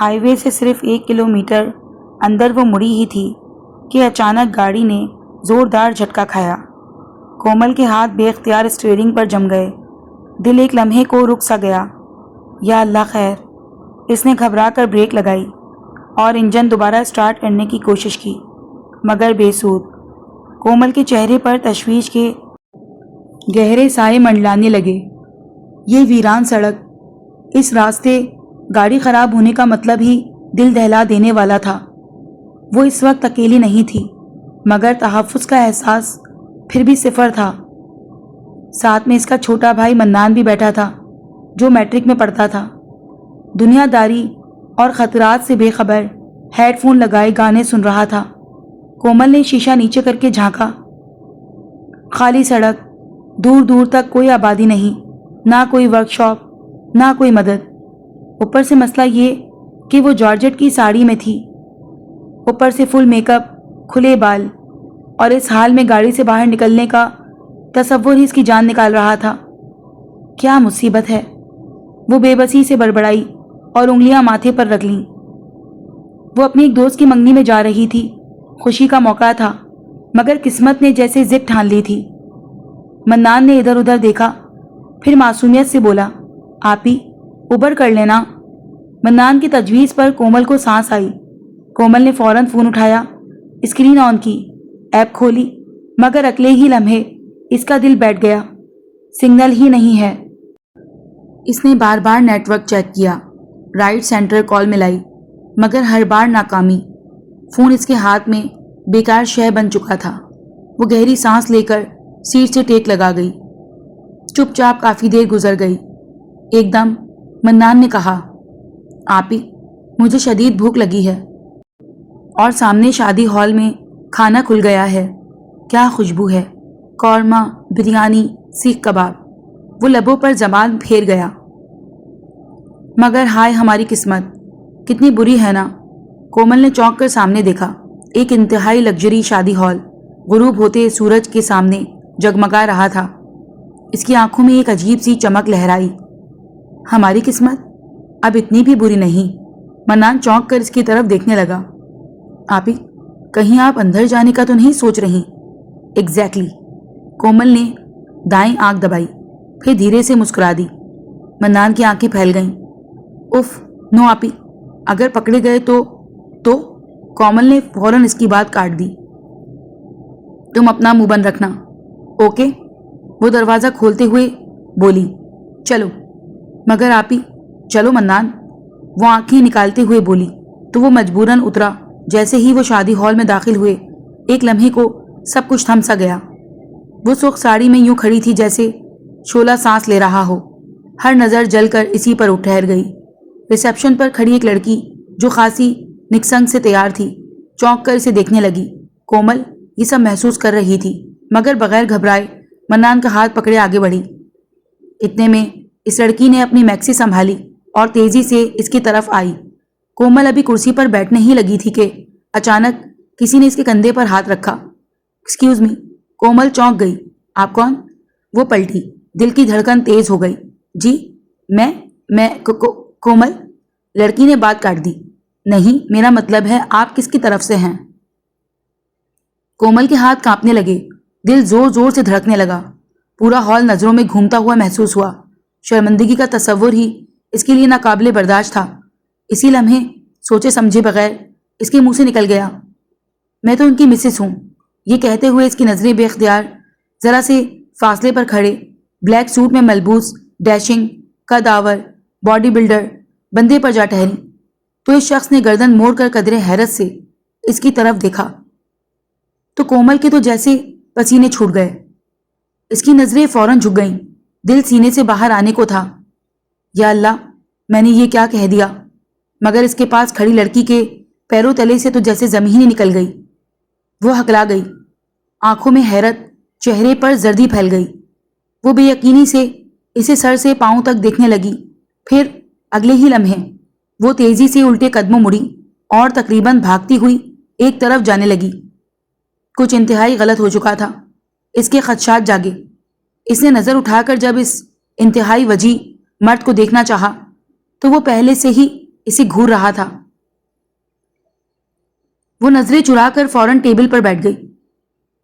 High وے سے صرف 1 kilometre اندر وہ مڑی ہی تھی کہ اچانک گاڑی نے زوردار جھٹکا کھایا۔ کومل کے ہاتھ بے اختیار اسٹیئرنگ پر جم گئے۔ دل ایک لمحے کو رک سا گیا۔ یا اللہ خیر! اس نے گھبرا کر بریک لگائی اور انجن دوبارہ اسٹارٹ کرنے کی کوشش کی، مگر بے سود۔ کومل کے چہرے پر تشویش کے گہرے سائے منڈلانے لگے۔ یہ ویران سڑک، اس راستے گاڑی خراب ہونے کا مطلب ہی دل دہلا دینے والا تھا۔ وہ اس وقت اکیلی نہیں تھی، مگر تحفظ کا احساس پھر بھی صفر تھا۔ ساتھ میں اس کا چھوٹا بھائی منان بھی بیٹھا تھا، جو میٹرک میں پڑھتا تھا۔ دنیا داری اور خطرات سے بے خبر ہیڈ فون لگائے گانے سن رہا تھا۔ کومل نے شیشہ نیچے کر کے جھانکا۔ خالی سڑک، دور دور تک کوئی آبادی نہیں، نہ کوئی ورک شاپ، نہ کوئی مدد۔ اوپر سے مسئلہ یہ کہ وہ جارجٹ کی ساڑی میں تھی، اوپر سے فل میک اپ، کھلے بال، اور اس حال میں گاڑی سے باہر نکلنے کا تصور ہی اس کی جان نکال رہا تھا۔ کیا مصیبت ہے! وہ بے بسی سے بڑبڑائی اور انگلیاں ماتھے پر رکھ لیں۔ وہ اپنی ایک دوست کی منگنی میں جا رہی تھی، خوشی کا موقع تھا، مگر قسمت نے جیسے ضد ٹھان لی تھی۔ منان نے ادھر ادھر دیکھا، پھر معصومیت سے بولا، آپی اوبر کر لینا۔ منان کی تجویز پر کومل کو سانس آئی۔ کومل نے فوراً فون اٹھایا، اسکرین آن کی، ایپ کھولی، مگر اگلے ہی لمحے اس کا دل بیٹھ گیا۔ سگنل ہی نہیں ہے۔ اس نے بار بار نیٹ ورک چیک کیا، رائٹ سینٹر کال ملائی، مگر ہر بار ناکامی۔ فون اس کے ہاتھ میں بیکار شے بن چکا تھا۔ وہ گہری سانس لے کر سیٹ سے ٹیک لگا گئی۔ چپ چاپ کافی دیر گزر گئی۔ ایک دم منان نے کہا، آپی مجھے شدید بھوک لگی ہے، اور سامنے شادی ہال میں کھانا کھل گیا ہے۔ کیا خوشبو ہے! قورمہ، بریانی، سیخ کباب۔ وہ لبوں پر زبان پھیر گیا۔ مگر ہائے ہماری قسمت، کتنی بری ہے نا! کومل نے چونک کر سامنے دیکھا۔ ایک انتہائی لگژری شادی ہال غروب ہوتے سورج کے سامنے جگمگا رہا تھا۔ اس کی آنکھوں میں ایک عجیب سی چمک لہرائی۔ ہماری قسمت اب اتنی بھی بری نہیں۔ منان چونک کر اس کی طرف دیکھنے لگا۔ آپی کہیں آپ اندر جانے کا تو نہیں سوچ رہی؟ ایگزیکٹلی۔ کومل نے دائیں آنکھ دبائی، پھر دھیرے سے مسکرا دی۔ منان کی آنکھیں پھیل گئیں۔ اف نو آپی، اگر پکڑے گئے تو کومل نے فوراً اس کی بات کاٹ دی۔ تم اپنا منہ بند رکھنا، اوکے؟ وہ دروازہ کھولتے ہوئے بولی، چلو۔ مگر آپی چلو منان، وہ آنکھیں نکالتے ہوئے بولی، تو وہ مجبوراً اترا۔ جیسے ہی وہ شادی ہال میں داخل ہوئے، ایک لمحے کو سب کچھ تھم سا گیا۔ وہ سرخ ساڑی میں یوں کھڑی تھی جیسے شعلہ سانس لے رہا ہو، ہر نظر جل کر اسی پر ٹھہر گئی۔ ریسیپشن پر کھڑی ایک لڑکی جو خاصی نکسنگ سے تیار تھی، چونک کر اسے دیکھنے لگی۔ کومل یہ سب محسوس کر رہی تھی، مگر بغیر گھبرائے منان کا ہاتھ پکڑے آگے بڑھی۔ اتنے میں اس لڑکی نے اپنی میکسی سنبھالی اور تیزی سے اس کی طرف آئی۔ کومل ابھی کرسی پر بیٹھنے ہی لگی تھی کہ اچانک کسی نے اس کے کندھے پر ہاتھ رکھا۔ Excuse me. کومل چونک گئی۔ آپ کون؟ وہ پلٹی، دل کی دھڑکن تیز ہو گئی۔ جی میں کومل۔ لڑکی نے بات کاٹ دی۔ نہیں، میرا مطلب ہے آپ کس کی طرف سے ہیں؟ کومل کے ہاتھ کانپنے لگے، دل زور زور سے دھڑکنے لگا۔ پورا ہال نظروں میں گھومتا ہوا محسوس ہوا۔ شرمندگی کا تصور ہی اس کے لیے ناقابل برداشت تھا۔ اسی لمحے سوچے سمجھے بغیر اس کے منہ سے نکل گیا، میں تو ان کی مسز ہوں۔ یہ کہتے ہوئے اس کی نظریں بے اختیار ذرا سے فاصلے پر کھڑے بلیک سوٹ میں ملبوس ڈیشنگ قدآور باڈی بلڈر بندے پر جا ٹھہری، تو اس شخص نے گردن موڑ کر قدرے حیرت سے اس کی طرف دیکھا تو کومل کے تو جیسے پسینے چھوٹ گئے۔ اس کی نظریں فوراً جھک گئیں، دل سینے سے باہر آنے کو تھا۔ یا اللہ، میں نے یہ کیا کہہ دیا؟ مگر اس کے پاس کھڑی لڑکی کے پیروں تلے سے تو جیسے زمین ہی نکل گئی۔ وہ ہکلا گئی، آنکھوں میں حیرت، چہرے پر زردی پھیل گئی۔ وہ بے یقینی سے اسے سر سے پاؤں تک دیکھنے لگی، پھر اگلے ہی لمحے وہ تیزی سے الٹے قدموں مڑی اور تقریباً بھاگتی ہوئی ایک طرف جانے لگی۔ کچھ انتہائی غلط ہو چکا تھا۔ اس کے خدشات جاگے۔ اس نے نظر اٹھا کر جب اس انتہائی وجیح مرد کو دیکھنا چاہا تو وہ پہلے سے ہی اسے گھور رہا تھا۔ وہ نظریں چرا کر فوراً ٹیبل پر بیٹھ گئی۔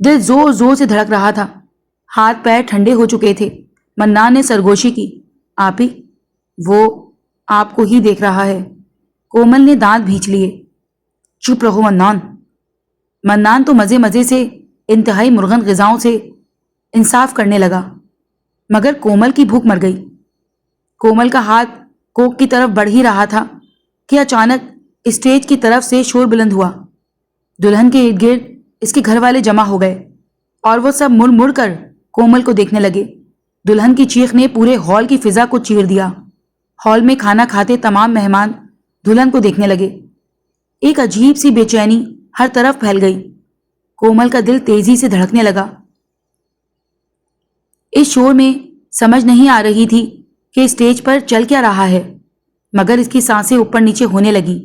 دل زور زور سے دھڑک رہا تھا، ہاتھ پیر ٹھنڈے ہو چکے تھے۔ منان نے سرگوشی کی، آپ ہی؟ وہ آپ کو ہی دیکھ رہا ہے۔ کومل نے دانت بھینچ لیے۔ چپ رہو منان۔ منان تو مزے مزے سے انتہائی مرغن غذاؤں سے انصاف کرنے لگا، مگر کومل کی بھوک مر گئی۔ کومل کا ہاتھ کوک کی طرف بڑھ ہی رہا تھا کہ اچانک اسٹیج کی طرف سے شور بلند ہوا۔ دلہن کے ارد گرد اس کے گھر والے جمع ہو گئے اور وہ سب مڑ مڑ کر کومل کو دیکھنے لگے۔ دلہن کی چیخ نے پورے ہال کی فضا کو چیر دیا۔ ہال میں کھانا کھاتے تمام مہمان دلہن کو دیکھنے لگے۔ ایک عجیب سی بے چینی ہر طرف پھیل گئی۔ کومل کا دل تیزی سے دھڑکنے لگا۔ اس شور میں سمجھ نہیں آ رہی تھی کہ اسٹیج پر چل کیا رہا ہے، مگر اس کی سانسیں اوپر نیچے ہونے لگیں۔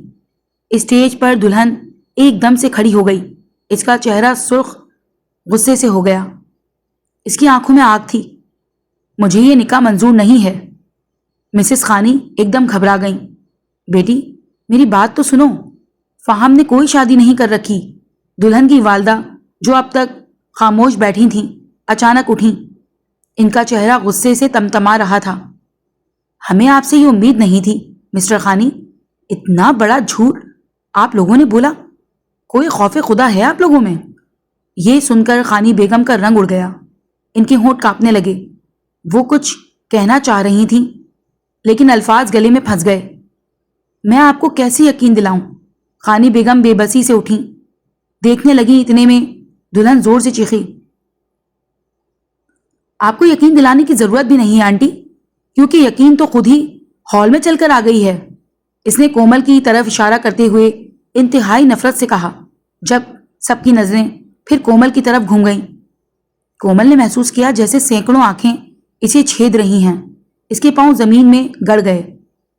اسٹیج پر دلہن ایک دم سے کھڑی ہو گئی۔ اس کا چہرہ سرخ غصے سے ہو گیا۔ اس کی آنکھوں میں آگ تھی۔ مجھے یہ نکاح منظور نہیں ہے۔ مسز خانی ایک دم گھبرا گئیں۔ بیٹی میری بات تو سنو، فہم نے کوئی شادی نہیں کر رکھی۔ دلہن کی والدہ جو اب تک خاموش بیٹھی تھیں اچانک اٹھیں۔ ان کا چہرہ غصے سے تمتما رہا تھا۔ ہمیں آپ سے یہ امید نہیں تھی مسٹر خانی، اتنا بڑا جھوٹ آپ لوگوں نے بولا۔ کوئی خوف خدا ہے آپ لوگوں میں؟ یہ سن کر خانی بیگم کا رنگ اڑ گیا۔ ان کے ہونٹ کانپنے لگے۔ وہ کچھ کہنا چاہ رہی تھیں لیکن الفاظ گلے میں پھنس گئے۔ میں آپ کو کیسے یقین دلاؤں؟ خانی بیگم بے بسی سے اٹھیں، دیکھنے لگیں۔ اتنے میں دلہن زور سے چیخی، آپ کو یقین دلانے کی ضرورت بھی نہیں ہے آنٹی، کیونکہ یقین تو خود ہی ہال میں چل کر آ گئی ہے۔ اس نے کومل کی طرف اشارہ کرتے ہوئے انتہائی نفرت سے کہا، جب سب کی نظریں پھر کومل کی طرف گھوم گئیں۔ کومل نے محسوس کیا جیسے سینکڑوں آنکھیں اسے چھید رہی ہیں۔ اس کے پاؤں زمین میں گڑ گئے۔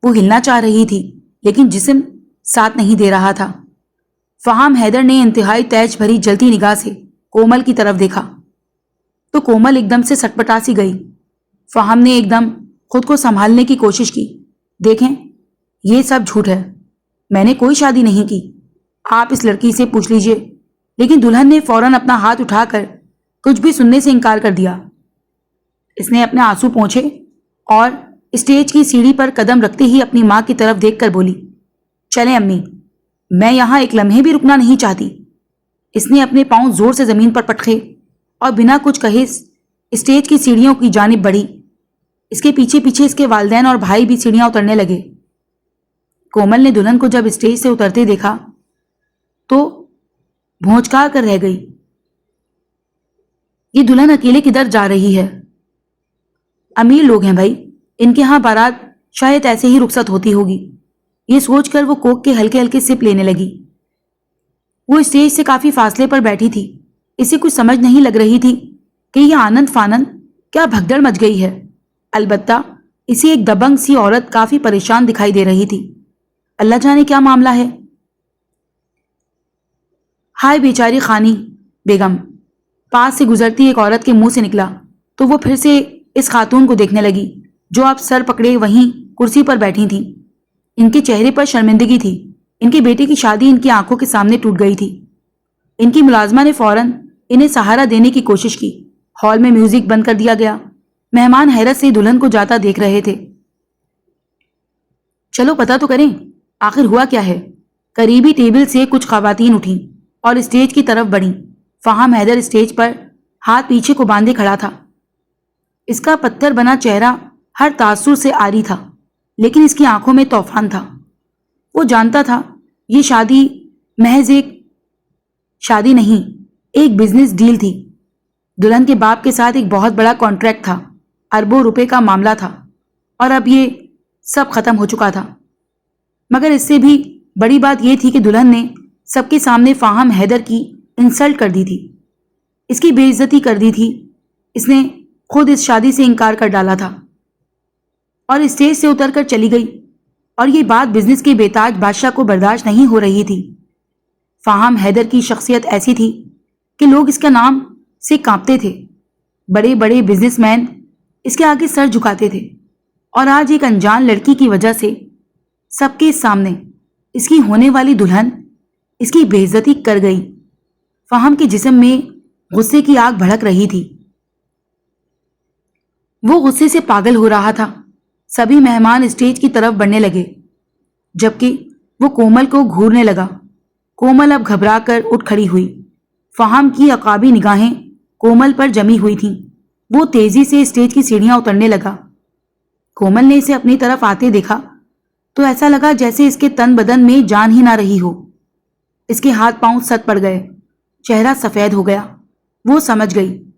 وہ ہلنا چاہ رہی تھی لیکن جسم ساتھ نہیں دے رہا تھا۔ فہام حیدر نے انتہائی تیج بھری جلتی نگاہ سے کومل کی طرف دیکھا تو کومل ایک دم سے سٹپٹا سی گئی۔ فہام نے ایک دم خود کو سنبھالنے کی کوشش کی۔ دیکھیں یہ سب جھوٹ ہے، میں نے کوئی شادی نہیں کی، آپ اس لڑکی سے پوچھ لیجئے۔ لیکن دلہن نے فوراً اپنا ہاتھ اٹھا کر کچھ بھی سننے سے انکار کر دیا۔ اس نے اپنے آنسو پونچھے اور اسٹیج کی سیڑھی پر قدم رکھتے ہی اپنی ماں کی طرف دیکھ کر بولی، چلیں امی، میں یہاں ایک لمحے بھی رکنا نہیں چاہتی۔ اس نے اپنے پاؤں زور سے زمین پر پٹکے اور بنا کچھ کہے اسٹیج کی سیڑھیوں کی جانب بڑھی۔ اس کے پیچھے پیچھے اس کے والدین اور بھائی بھی سیڑھیاں اترنے لگے۔ کومل نے دلہن کو جب اسٹیج سے اترتے دیکھا تو بھونچکار کر رہ گئی۔ یہ دلہن اکیلے کدھر جا رہی ہے؟ امیر لوگ ہیں بھائی، ان کے ہاں بارات شاید ایسے ہی رخصت ہوتی ہوگی۔ یہ سوچ کر وہ کوک کے ہلکے ہلکے سپ لینے لگی۔ وہ اسٹیج سے کافی فاصلے پر بیٹھی تھی۔ اسے کچھ سمجھ نہیں لگ رہی تھی کہ یہ آنند فانند کیا بھگدڑ مچ گئی ہے۔ البتہ اسے ایک دبنگ سی عورت کافی پریشان دکھائی دے رہی تھی۔ اللہ جانے کیا معاملہ ہے۔ ہائے بیچاری خانی بیگم، پاس سے گزرتی ایک عورت کے منہ سے نکلا تو وہ پھر سے اس خاتون کو دیکھنے لگی جو اب سر پکڑے وہیں کرسی پر بیٹھی تھیں۔ ان کے چہرے پر شرمندگی تھی۔ ان کے بیٹے کی شادی ان کی آنکھوں کے سامنے ٹوٹ گئی تھی۔ ان کی ملازمہ نے فوراً انہیں سہارا دینے کی کوشش کی۔ ہال میں میوزک بند کر دیا گیا۔ مہمان حیرت سے دلہن کو جاتا دیکھ رہے تھے۔ چلو پتہ تو کریں آخر ہوا کیا ہے۔ قریبی ٹیبل سے کچھ خواتین اٹھیں اور اسٹیج کی طرف بڑھیں۔ فہام حیدر اسٹیج پر ہاتھ پیچھے کو باندھے کھڑا تھا۔ اس کا پتھر بنا چہرہ ہر تاثر سے عاری تھا لیکن اس کی آنکھوں میں طوفان تھا۔ وہ جانتا تھا یہ شادی محض ایک شادی نہیں، ایک بزنس ڈیل تھی۔ دلہن کے باپ کے ساتھ ایک بہت بڑا کانٹریکٹ تھا، اربوں روپے کا معاملہ تھا اور اب یہ سب ختم ہو چکا تھا۔ مگر اس سے بھی بڑی بات یہ تھی کہ دلہن نے سب کے سامنے فہام حیدر کی انسلٹ کر دی تھی، اس کی بے عزتی کر دی تھی۔ اس نے خود اس شادی سے انکار کر ڈالا تھا اور اسٹیج سے اتر کر چلی گئی، اور یہ بات بزنس کے بے تاج بادشاہ کو برداشت نہیں ہو رہی تھی۔ فہام حیدر کی شخصیت ایسی تھی کہ لوگ اس کا نام سے کانپتے تھے۔ بڑے بڑے بزنس مین اس کے آگے سر جھکاتے تھے اور آج ایک انجان لڑکی کی وجہ سے سب کے سامنے اس کی ہونے والی دلہن اس کی بے عزتی کر گئی۔ فہم کے جسم میں غصے کی آگ بھڑک رہی تھی۔ وہ غصے سے پاگل ہو رہا تھا۔ سبھی مہمان اسٹیج کی طرف بڑھنے لگے جبکہ وہ کومل کو گھورنے لگا۔ کومل اب گھبرا کر اٹھ کھڑی ہوئی۔ فہم کی عقابی نگاہیں کومل پر جمی ہوئی تھیں۔ وہ تیزی سے اسٹیج کی سیڑھیاں اترنے لگا۔ کومل نے اسے اپنی طرف آتے دیکھا تو ایسا لگا جیسے اس کے تن بدن میں جان ہی نہ رہی ہو۔ اس کے ہاتھ پاؤں ست پڑ گئے، چہرہ سفید ہو گیا۔ وہ سمجھ گئی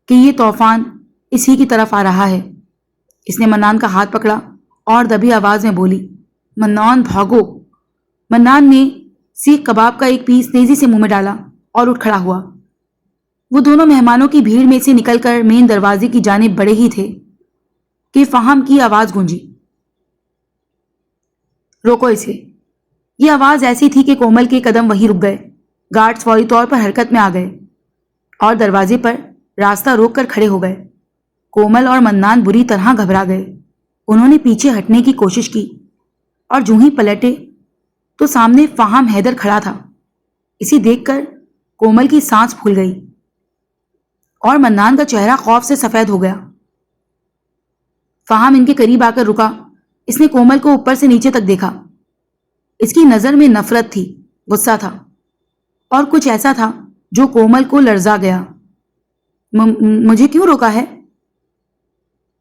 کہ یہ طوفان اسی کی طرف آ رہا ہے۔ اس نے منان کا ہاتھ پکڑا اور دبی آواز میں بولی، منان بھاگو۔ منان نے سیخ کباب کا ایک پیس تیزی سے منہ میں ڈالا اور اٹھ کھڑا ہوا۔ وہ دونوں مہمانوں کی بھیڑ میں سے نکل کر مین دروازے کی جانب بڑھے ہی تھے کہ فہم کی آواز گونجی، روکو اسے۔ یہ آواز ایسی تھی کہ کومل کے قدم وہیں رک گئے۔ گارڈز فوری طور پر حرکت میں آ گئے اور دروازے پر راستہ روک کر کھڑے ہو گئے۔ کومل اور منان بری طرح گھبرا گئے۔ انہوں نے پیچھے ہٹنے کی کوشش کی اور جو ہی پلٹے تو سامنے فہم حیدر کھڑا تھا۔ اسے دیکھ کر کومل کی سانس پھول گئی اور منان کا چہرہ خوف سے سفید ہو گیا۔ فہم ان کے قریب آ کر رکا۔ اس نے کومل کو اوپر سے نیچے تک دیکھا۔ اس کی نظر میں نفرت تھی، غصہ تھا اور کچھ ایسا تھا جو کومل کو لرزا گیا۔ مجھے کیوں روکا ہے؟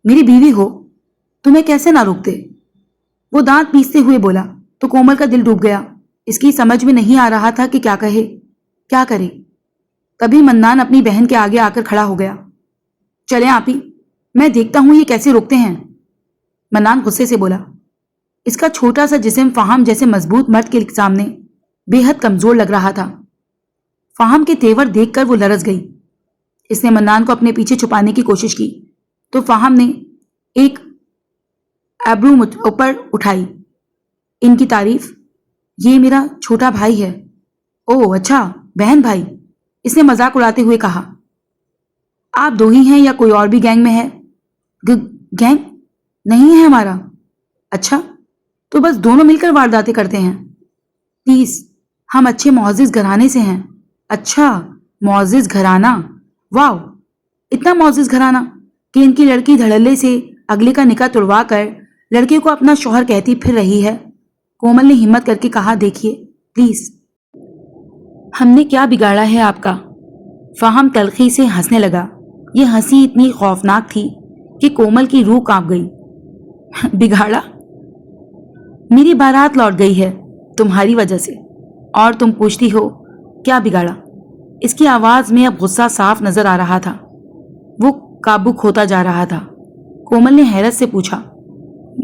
میری بیوی ہو، تمہیں کیسے نہ روکتے؟ وہ دانت پیستے ہوئے بولا تو کومل کا دل ڈوب گیا۔ اس کی سمجھ میں نہیں آ رہا تھا کہ کیا کہے، کیا کرے۔ تبھی منان اپنی بہن کے آگے آ کر کھڑا ہو گیا۔ چلیں آپی، میں دیکھتا ہوں یہ کیسے روکتے ہیں۔ منان غصے سے بولا۔ اس کا چھوٹا سا جسم فہم جیسے مضبوط مرد کے سامنے بے حد کمزور لگ رہا تھا۔ فہم کے تیور دیکھ کر وہ لرز گئی۔ اس نے منان کو اپنے پیچھے چھپانے کی کوشش کی تو فہم نے ایک ایبرو اوپر اٹھائی۔ ان کی تعریف، یہ میرا چھوٹا بھائی ہے۔ اوہ اچھا، بہن بھائی، اس نے مذاق اڑاتے ہوئے کہا۔ آپ دو ہی ہیں یا کوئی اور بھی گینگ میں ہے؟ گینگ نہیں ہے ہمارا۔ اچھا، تو بس دونوں مل کر وارداتیں کرتے ہیں؟ پلیز، ہم اچھے معزز گھرانے سے ہیں۔ اچھا، معزز گھرانہ، واو، اتنا معزز گھرانہ کہ ان کی لڑکی دھڑلے سے اگلے کا نکاح تڑوا کر لڑکے کو اپنا شوہر کہتی پھر رہی ہے۔ کومل نے ہمت کر کے کہا، دیکھیے پلیز، ہم نے کیا بگاڑا ہے آپ کا؟ فہم تلخی سے ہنسنے لگا۔ یہ ہنسی اتنی خوفناک تھی کہ کومل کی روح کانپ گئی۔ بگاڑا؟ میری بارات لوٹ گئی ہے تمہاری وجہ سے، اور تم پوچھتی ہو کیا بگاڑا؟ اس کی آواز میں اب غصہ صاف نظر آ رہا تھا۔ وہ قابو کھوتا جا رہا تھا۔ کومل نے حیرت سے پوچھا،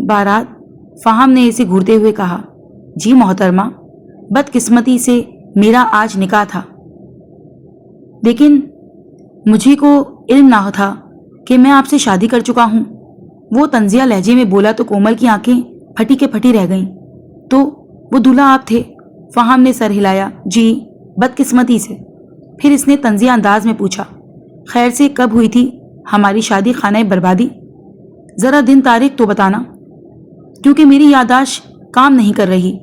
بارات؟ فہم نے اسے گھورتے ہوئے کہا، جی محترمہ، بدقسمتی سے میرا آج نکاح تھا، لیکن مجھے کو علم نہ تھا کہ میں آپ سے شادی کر چکا ہوں۔ وہ طنزیہ لہجے میں بولا تو کومل کی آنکھیں پھٹی کے پھٹی رہ گئیں۔ تو وہ دولہا آپ تھے؟ فہم نے سر ہلایا، جی، بدقسمتی سے۔ پھر اس نے طنزیہ انداز میں پوچھا، خیر سے کب ہوئی تھی ہماری شادی خانہ بربادی؟ ذرا دن تاریخ تو بتانا، کیونکہ میری یادداشت کام نہیں کر رہی۔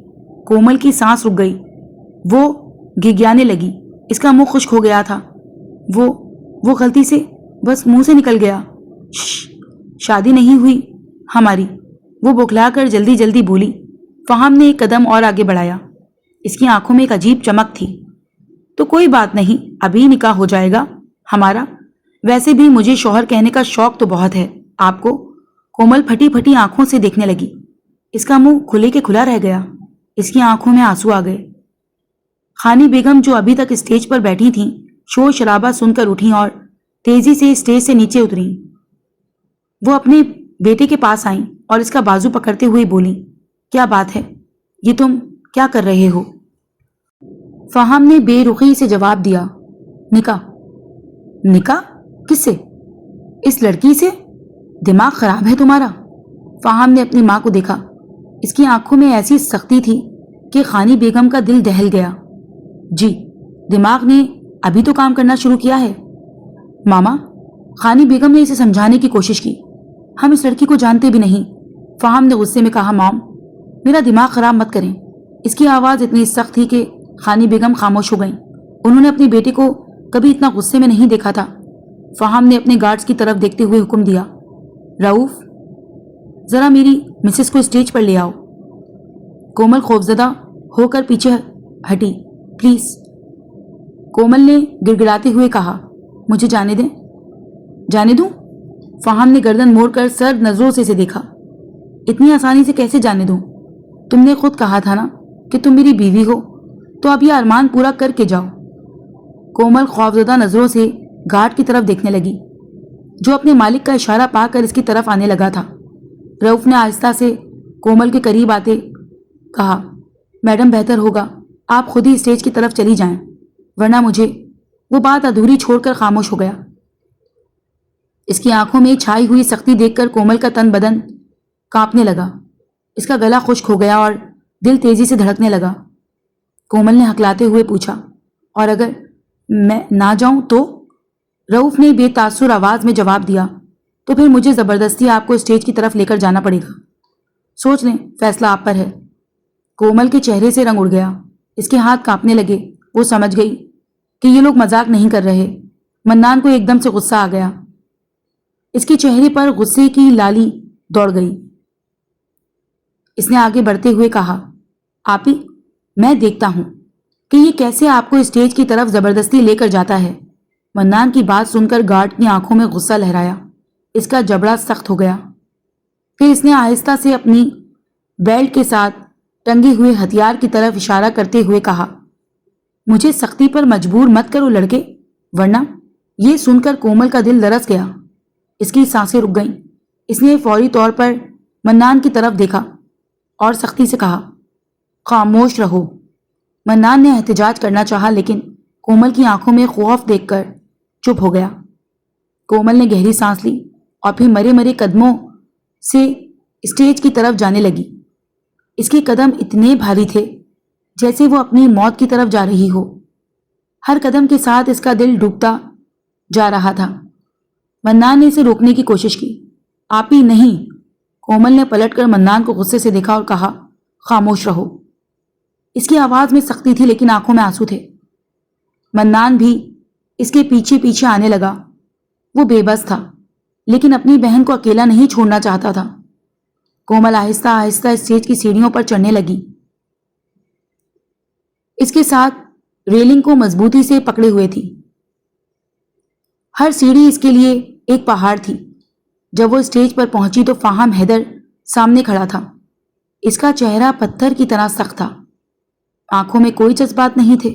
کومل کی سانس رک گئی۔ وہ گھگیانے لگی۔ اس کا منہ خشک ہو گیا تھا۔ وہ غلطی سے بس منہ سے نکل گیا۔ شادی نہیں ہوئی ہماری، وہ بوکھلا کر جلدی جلدی بولی۔ فہم نے ایک قدم اور آگے بڑھایا۔ اس کی آنکھوں میں ایک عجیب چمک تھی۔ تو کوئی بات نہیں، ابھی نکاح ہو جائے گا ہمارا۔ ویسے بھی مجھے شوہر کہنے کا شوق تو بہت ہے آپ کو۔ کومل پھٹی پھٹی آنکھوں سے دیکھنے لگی۔ اس کا منہ کھلے کے کھلا رہ گیا۔ اس کی آنکھوں میں آنسو آ گئے۔ خانی بیگم جو ابھی تک اسٹیج پر بیٹھی تھیں، شور شرابہ سن کر اٹھیں اور تیزی سے اسٹیج سے نیچے اتریں۔ وہ اپنے بیٹے کے پاس آئیں اور اس کا بازو پکڑتے ہوئے بولیں، کیا بات ہے، یہ تم کیا کر رہے ہو؟ فہم نے بے رخی سے جواب دیا، نکاح۔ نکاح؟ کس سے؟ اس لڑکی سے؟ دماغ خراب ہے تمہارا؟ فہم نے اپنی ماں کو دیکھا۔ اس کی آنکھوں میں ایسی سختی تھی کہ خانی بیگم کا دل دہل گیا۔ جی، دماغ نے ابھی تو کام کرنا شروع کیا ہے ماما۔ خانی بیگم نے اسے سمجھانے کی کوشش کی۔ ہم اس لڑکی کو جانتے بھی نہیں۔ فہم نے غصے میں کہا، مام، میرا دماغ خراب مت کریں۔ اس کی آواز اتنی سخت تھی کہ خانی بیگم خاموش ہو گئیں۔ انہوں نے اپنی بیٹی کو کبھی اتنا غصے میں نہیں دیکھا تھا۔ فہم نے اپنے گارڈز کی طرف دیکھتے ہوئے حکم دیا، رؤوف، ذرا میری مسز کو اسٹیج پر لے آؤ۔ کومل خوفزدہ ہو کر پیچھے ہٹی۔ پلیز۔ کومل نے گڑگڑاتے ہوئے کہا، مجھے جانے دیں۔ جانے دوں؟ فہم نے گردن موڑ کر سرد نظروں سے اسے دیکھا۔ اتنی آسانی سے کیسے جانے دوں؟ تم نے خود کہا تھا نا کہ تم میری بیوی ہو، تو اب یہ ارمان پورا کر کے جاؤ۔ کومل خوفزدہ نظروں سے گارڈ کی طرف دیکھنے لگی، جو اپنے مالک کا اشارہ پا کر اس کی طرف آنے لگا تھا۔ رؤوف نے آہستہ سے کومل کے قریب آتے کہا، میڈم بہتر ہوگا آپ خود ہی اسٹیج کی طرف چلی جائیں، ورنہ مجھے… وہ بات ادھوری چھوڑ کر خاموش ہو گیا۔ اس کی آنکھوں میں چھائی ہوئی سختی دیکھ کر کومل کا تن بدن کانپنے لگا۔ اس کا گلا خشک ہو گیا اور دل تیزی سے دھڑکنے لگا۔ کومل نے ہکلاتے ہوئے پوچھا، اور اگر میں نہ جاؤں تو؟ رؤوف نے بے تاثر آواز میں جواب دیا، تو پھر مجھے زبردستی آپ کو اسٹیج کی طرف لے کر جانا پڑے گا۔ سوچ لیں، فیصلہ آپ پر ہے۔ کومل کے چہرے سے رنگ اڑ گیا، اس کے ہاتھ کانپنے لگے۔ وہ سمجھ گئی کہ یہ لوگ مذاق نہیں کر رہے۔ منان کو ایک دم سے غصہ آ گیا۔ اس کے چہرے پر غصے کی لالی دوڑ گئی۔ اس نے آگے بڑھتے ہوئے کہا، آپی، میں دیکھتا ہوں کہ یہ کیسے آپ کو اسٹیج کی طرف زبردستی لے کر جاتا ہے۔ منان کی بات سن کر گارڈ کی آنکھوں میں غصہ لہرایا۔ اس کا جبڑا سخت ہو گیا۔ پھر اس نے آہستہ سے اپنی بیلٹ کے ساتھ ٹنگے ہوئے ہتھیار کی طرف اشارہ کرتے ہوئے کہا، مجھے سختی پر مجبور مت کرو لڑکے، ورنہ… یہ سن کر کومل کا دل لرز گیا۔ اس کی سانسیں رک گئیں۔ اس نے فوری طور پر منان کی طرف دیکھا اور سختی سے کہا، خاموش رہو۔ منان نے احتجاج کرنا چاہا، لیکن کومل کی آنکھوں میں خوف دیکھ کر چپ ہو گیا۔ کومل نے گہری سانس لی اور پھر مرے مرے قدموں سے اسٹیج کی طرف جانے لگی۔ اس کے قدم اتنے بھاری تھے جیسے وہ اپنی موت کی طرف جا رہی ہو۔ ہر قدم کے ساتھ اس کا دل ڈوبتا جا رہا تھا۔ منان نے اسے روکنے کی کوشش کی۔ آپ ہی نہیں۔ کومل نے پلٹ کر منان کو غصے سے دیکھا اور کہا، خاموش رہو۔ اس کی آواز میں سختی تھی، لیکن آنکھوں میں آنسو تھے۔ منان بھی اس کے پیچھے پیچھے آنے لگا۔ وہ بے بس تھا، لیکن اپنی بہن کو اکیلا نہیں چھوڑنا چاہتا تھا۔ کومل آہستہ آہستہ اسٹیج کی سیڑھیوں پر چڑھنے لگی، اس کے ساتھ ریلنگ کو مضبوطی سے پکڑے ہوئے تھی۔ ہر سیڑھی اس کے لیے ایک پہاڑ تھی۔ جب وہ اسٹیج پر پہنچی تو فہم حیدر سامنے کھڑا تھا۔ اس کا چہرہ پتھر کی طرح سخت تھا، آنکھوں میں کوئی جذبات نہیں تھے۔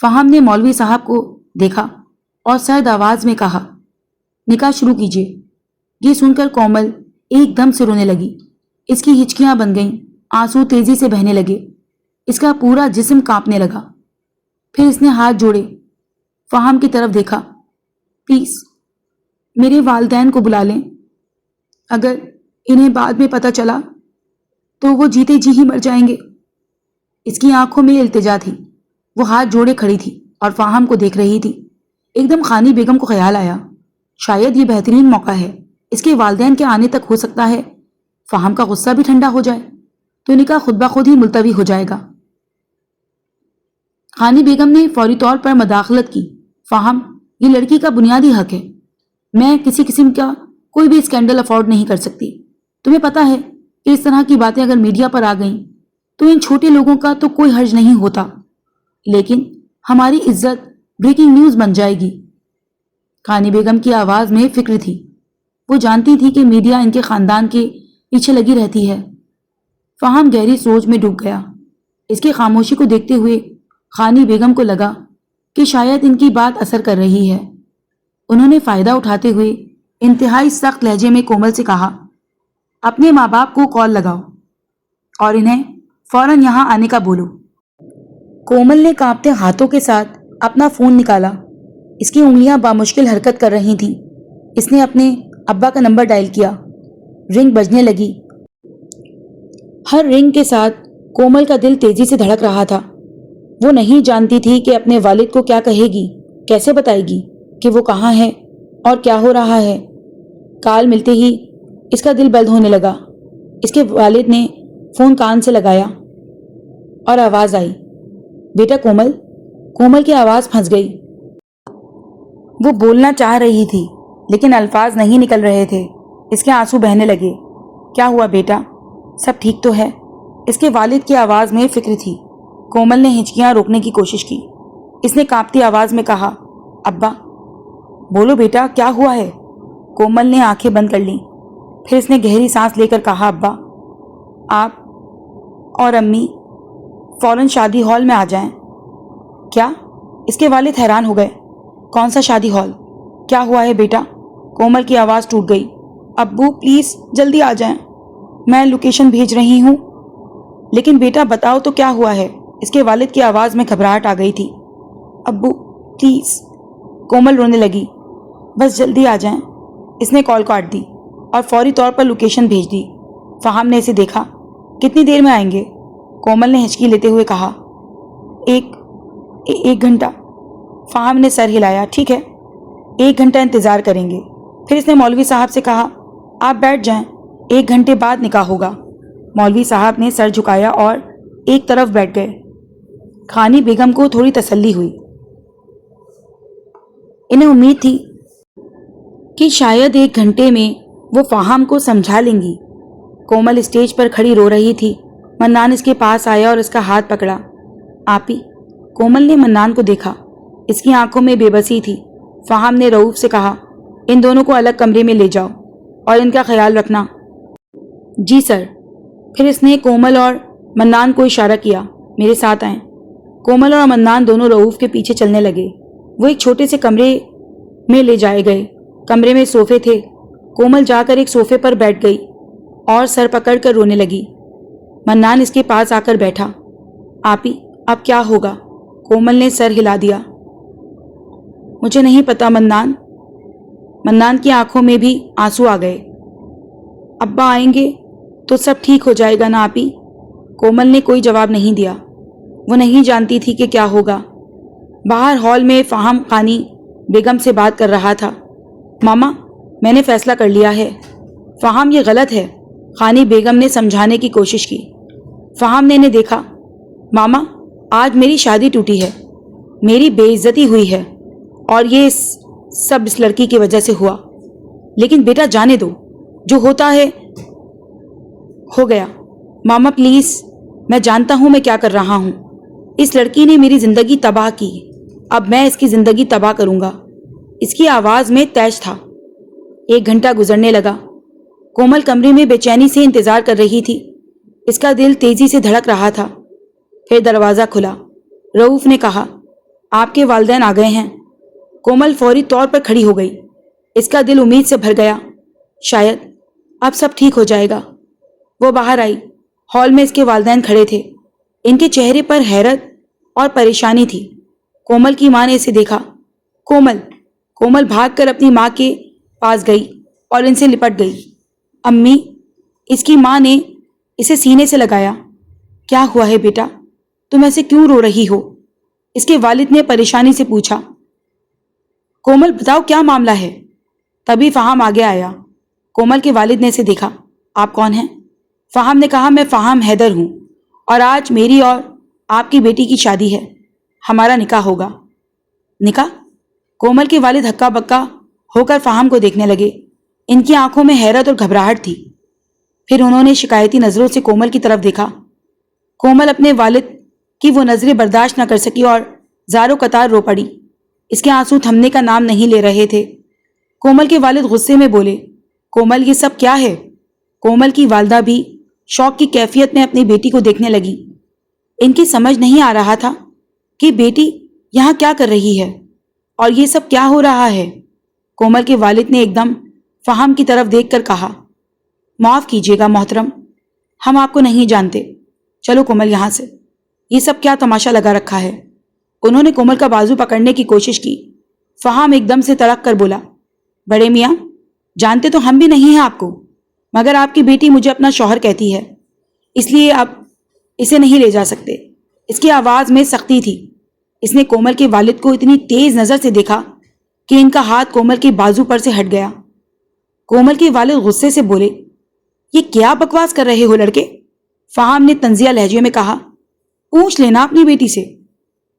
فہم نے مولوی صاحب کو دیکھا اور سرد آواز میں کہا، نکاح شروع کیجیے۔ یہ سن کر کومل ایک دم سے رونے لگی۔ اس کی ہچکیاں بن گئیں، آنسو تیزی سے بہنے لگے۔ اس کا پورا جسم کانپنے لگا۔ پھر اس نے ہاتھ جوڑے فہم کی طرف دیکھا، پلیز میرے والدین کو بلا لیں، اگر انہیں بعد میں پتہ چلا تو وہ جیتے جی ہی مر جائیں گے۔ اس کی آنکھوں میں التجا تھی۔ وہ ہاتھ جوڑے کھڑی تھی اور فہم کو دیکھ رہی تھی۔ ایک دم خانی بیگم کو خیال آیا، شاید یہ بہترین موقع ہے۔ اس کے والدین کے آنے تک ہو سکتا ہے فہم کا غصہ بھی ٹھنڈا ہو جائے، تو نکاح خود بخود ہی ملتوی ہو جائے گا۔ خانی بیگم نے فوری طور پر مداخلت کی، فہم، یہ لڑکی کا بنیادی حق ہے۔ میں کسی قسم کا کوئی بھی اسکینڈل افورڈ نہیں کر سکتی۔ تمہیں پتا ہے کہ اس طرح کی باتیں اگر میڈیا پر آ گئیں تو ان چھوٹے لوگوں کا تو کوئی حرج نہیں ہوتا، لیکن ہماری عزت بریکنگ نیوز بن جائے گی۔ خانی بیگم کی آواز میں فکر تھی۔ وہ جانتی تھی کہ میڈیا ان کے خاندان کے پیچھے لگی رہتی ہے۔ فہم گہری سوچ میں ڈوب گیا۔ اس کی خاموشی کو دیکھتے ہوئے خانی بیگم کو لگا کہ شاید ان کی بات اثر کر رہی ہے۔ انہوں نے فائدہ اٹھاتے ہوئے انتہائی سخت لہجے میں کومل سے کہا، اپنے ماں باپ کو کال لگاؤ اور انہیں فوراً یہاں آنے کا بولو۔ کومل نے کانپتے ہاتھوں کے ساتھ اپنا فون نکالا۔ اس کی انگلیاں بامشکل حرکت کر رہی تھیں۔ اس نے اپنے ابا کا نمبر ڈائل کیا۔ رنگ بجنے لگی۔ ہر رنگ کے ساتھ کومل کا دل تیزی سے دھڑک رہا تھا۔ وہ نہیں جانتی تھی کہ اپنے والد کو کیا کہے گی، کیسے بتائے گی کہ وہ کہاں ہے اور کیا ہو رہا ہے۔ کال ملتے ہی اس کا دل بلد ہونے لگا۔ اس کے والد نے فون کان سے لگایا اور آواز آئی، بیٹا کومل۔ کومل کی آواز پھنس گئی۔ وہ بولنا چاہ رہی تھی لیکن الفاظ نہیں نکل رہے تھے۔ اس کے آنسو بہنے لگے۔ کیا ہوا بیٹا؟ سب ٹھیک تو ہے؟ اس کے والد کی آواز میں فکر تھی۔ کومل نے ہچکیاں روکنے کی کوشش کی۔ اس نے کانپتی آواز میں کہا، ابا۔ بولو بیٹا، کیا ہوا ہے؟ کومل نے آنکھیں بند کر لیں۔ پھر اس نے گہری سانس لے کر کہا، ابا، آپ اور امی فوراً شادی ہال میں آ جائیں۔ کیا؟ اس کے والد حیران ہو گئے۔ کون سا شادی ہال؟ کیا ہوا ہے بیٹا؟ کومل کی آواز ٹوٹ گئی۔ ابو پلیز جلدی آ جائیں، میں لوکیشن بھیج رہی ہوں۔ لیکن بیٹا بتاؤ تو کیا ہوا ہے؟ اس کے والد کی آواز میں گھبراہٹ آ گئی تھی۔ ابو پلیز۔ کومل رونے لگی۔ بس جلدی آ جائیں۔ اس نے کال کاٹ دی اور فوری طور پر لوکیشن بھیج دی۔ فہم نے اسے دیکھا۔ کتنی دیر میں آئیں گے؟ کومل نے ہچکی لیتے ہوئے کہا، ایک گھنٹہ۔ فہم نے سر ہلایا۔ ٹھیک ہے، 1 گھنٹہ انتظار کریں گے۔ پھر اس نے مولوی صاحب سے کہا، آپ بیٹھ جائیں، 1 گھنٹے بعد نکاح ہوگا۔ مولوی صاحب نے سر جھکایا اور ایک طرف بیٹھ گئے۔ خانی بیگم کو تھوڑی تسلی ہوئی۔ انہیں امید تھی کہ شاید 1 گھنٹے میں وہ فہم کو سمجھا لیں گی۔ کومل اسٹیج پر کھڑی رو رہی تھی۔ منان اس کے پاس آیا اور اس کا ہاتھ پکڑا۔ آپی۔ کومل نے منان کو دیکھا۔ اس کی آنکھوں میں بے بسی تھی۔ فہم نے رؤوف سے کہا، ان دونوں کو الگ کمرے میں لے جاؤ اور ان کا خیال رکھنا۔ جی سر۔ پھر اس نے کومل اور منان کو اشارہ کیا، میرے ساتھ آئیں۔ کومل اور منان دونوں رؤوف کے پیچھے چلنے لگے۔ وہ ایک چھوٹے سے کمرے میں لے جائے گئے۔ کمرے میں صوفے تھے۔ کومل جا کر ایک صوفے پر بیٹھ گئی اور سر پکڑ کر رونے لگی۔ منان اس کے پاس آ کر بیٹھا۔ آپی اب کیا ہوگا؟ کومل نے سر ہلا دیا۔ مجھے نہیں پتا منان۔ منان کی آنکھوں میں بھی آنسو آ گئے۔ ابا آئیں گے تو سب ٹھیک ہو جائے گا نا آپی؟ کومل نے کوئی جواب نہیں دیا۔ وہ نہیں جانتی تھی کہ کیا ہوگا۔ باہر ہال میں فہم خانی بیگم سے بات کر رہا تھا۔ ماما میں نے فیصلہ کر لیا ہے۔ فہم یہ غلط ہے، خانی بیگم نے سمجھانے کی کوشش کی۔ فہم نے انہیں دیکھا۔ ماما آج میری شادی ٹوٹی ہے، میری بے عزتی ہوئی ہے اور یہ سب اس لڑکی کی وجہ سے ہوا۔ لیکن بیٹا جانے دو، جو ہوتا ہے ہو گیا۔ ماما پلیز، میں جانتا ہوں میں کیا کر رہا ہوں۔ اس لڑکی نے میری زندگی تباہ کی، اب میں اس کی زندگی تباہ کروں گا۔ اس کی آواز میں تیش تھا۔ 1 گھنٹہ گزرنے لگا۔ کومل کمرے میں بے چینی سے انتظار کر رہی تھی۔ اس کا دل تیزی سے دھڑک رہا تھا۔ پھر دروازہ کھلا۔ رؤوف نے کہا، آپ کے والدین آ گئے ہیں۔ کومل فوری طور پر کھڑی ہو گئی۔ اس کا دل امید سے بھر گیا۔ شاید اب سب ٹھیک ہو جائے گا۔ وہ باہر آئی۔ ہال میں اس کے والدین کھڑے تھے۔ ان کے چہرے پر حیرت اور پریشانی تھی۔ کومل کی ماں نے اسے دیکھا۔ کومل۔ کومل بھاگ کر اپنی ماں کے پاس گئی اور ان سے لپٹ گئی۔ امی۔ اس کی ماں نے اسے سینے سے لگایا۔ کیا ہوا ہے بیٹا؟ تم ایسے کیوں رو رہی ہو؟ اس کے والد نے پریشانی سے پوچھا۔ کومل بتاؤ کیا معاملہ ہے؟ تبھی فہم آگے آیا۔ کومل کے والد نے اسے دیکھا۔ آپ کون ہیں؟ فہم نے کہا، میں فہم حیدر ہوں اور آج میری اور آپ کی بیٹی کی شادی ہے، ہمارا نکاح ہوگا۔ نکاح؟ کومل کے والد ہکا بکا ہو کر فہم کو دیکھنے لگے۔ ان کی آنکھوں میں حیرت اور گھبراہٹ تھی۔ پھر انہوں نے شکایتی نظروں سے کومل کی طرف دیکھا۔ کومل اپنے والد کی وہ نظریں برداشت نہ کر سکی اور زاروں قطار رو پڑی۔ اس کے آنسو تھمنے کا نام نہیں لے رہے تھے۔ کومل کے والد غصے میں بولے، کومل یہ سب کیا ہے؟ کومل کی والدہ بھی شوق کی کیفیت میں اپنی بیٹی کو دیکھنے لگی۔ ان کی سمجھ نہیں آ رہا تھا کہ بیٹی یہاں کیا کر رہی ہے اور یہ سب کیا ہو رہا ہے۔ کومل کے والد نے ایک دم فہم کی طرف دیکھ کر کہا، معاف کیجیے گا محترم، ہم آپ کو نہیں جانتے، چلو کومل یہاں سے، یہ سب کیا تماشا لگا رکھا ہے۔ انہوں نے کومل کا بازو پکڑنے کی کوشش کی۔ فہم ایک دم سے تڑک کر بولا، بڑے میاں جانتے تو ہم بھی نہیں ہیں آپ کو، مگر آپ کی بیٹی مجھے اپنا شوہر کہتی ہے، اس لیے اب اسے نہیں لے جا سکتے۔ اس کی آواز میں سختی تھی۔ اس نے کومل کے والد کو اتنی تیز نظر سے دیکھا کہ ان کا ہاتھ کومل کے بازو پر سے ہٹ گیا۔ کومل کے والد غصے سے بولے، یہ کیا بکواس کر رہے ہو لڑکے؟ فہام نے طنزیہ لہجے میں کہا۔ پوچھ لینا اپنی بیٹی سے،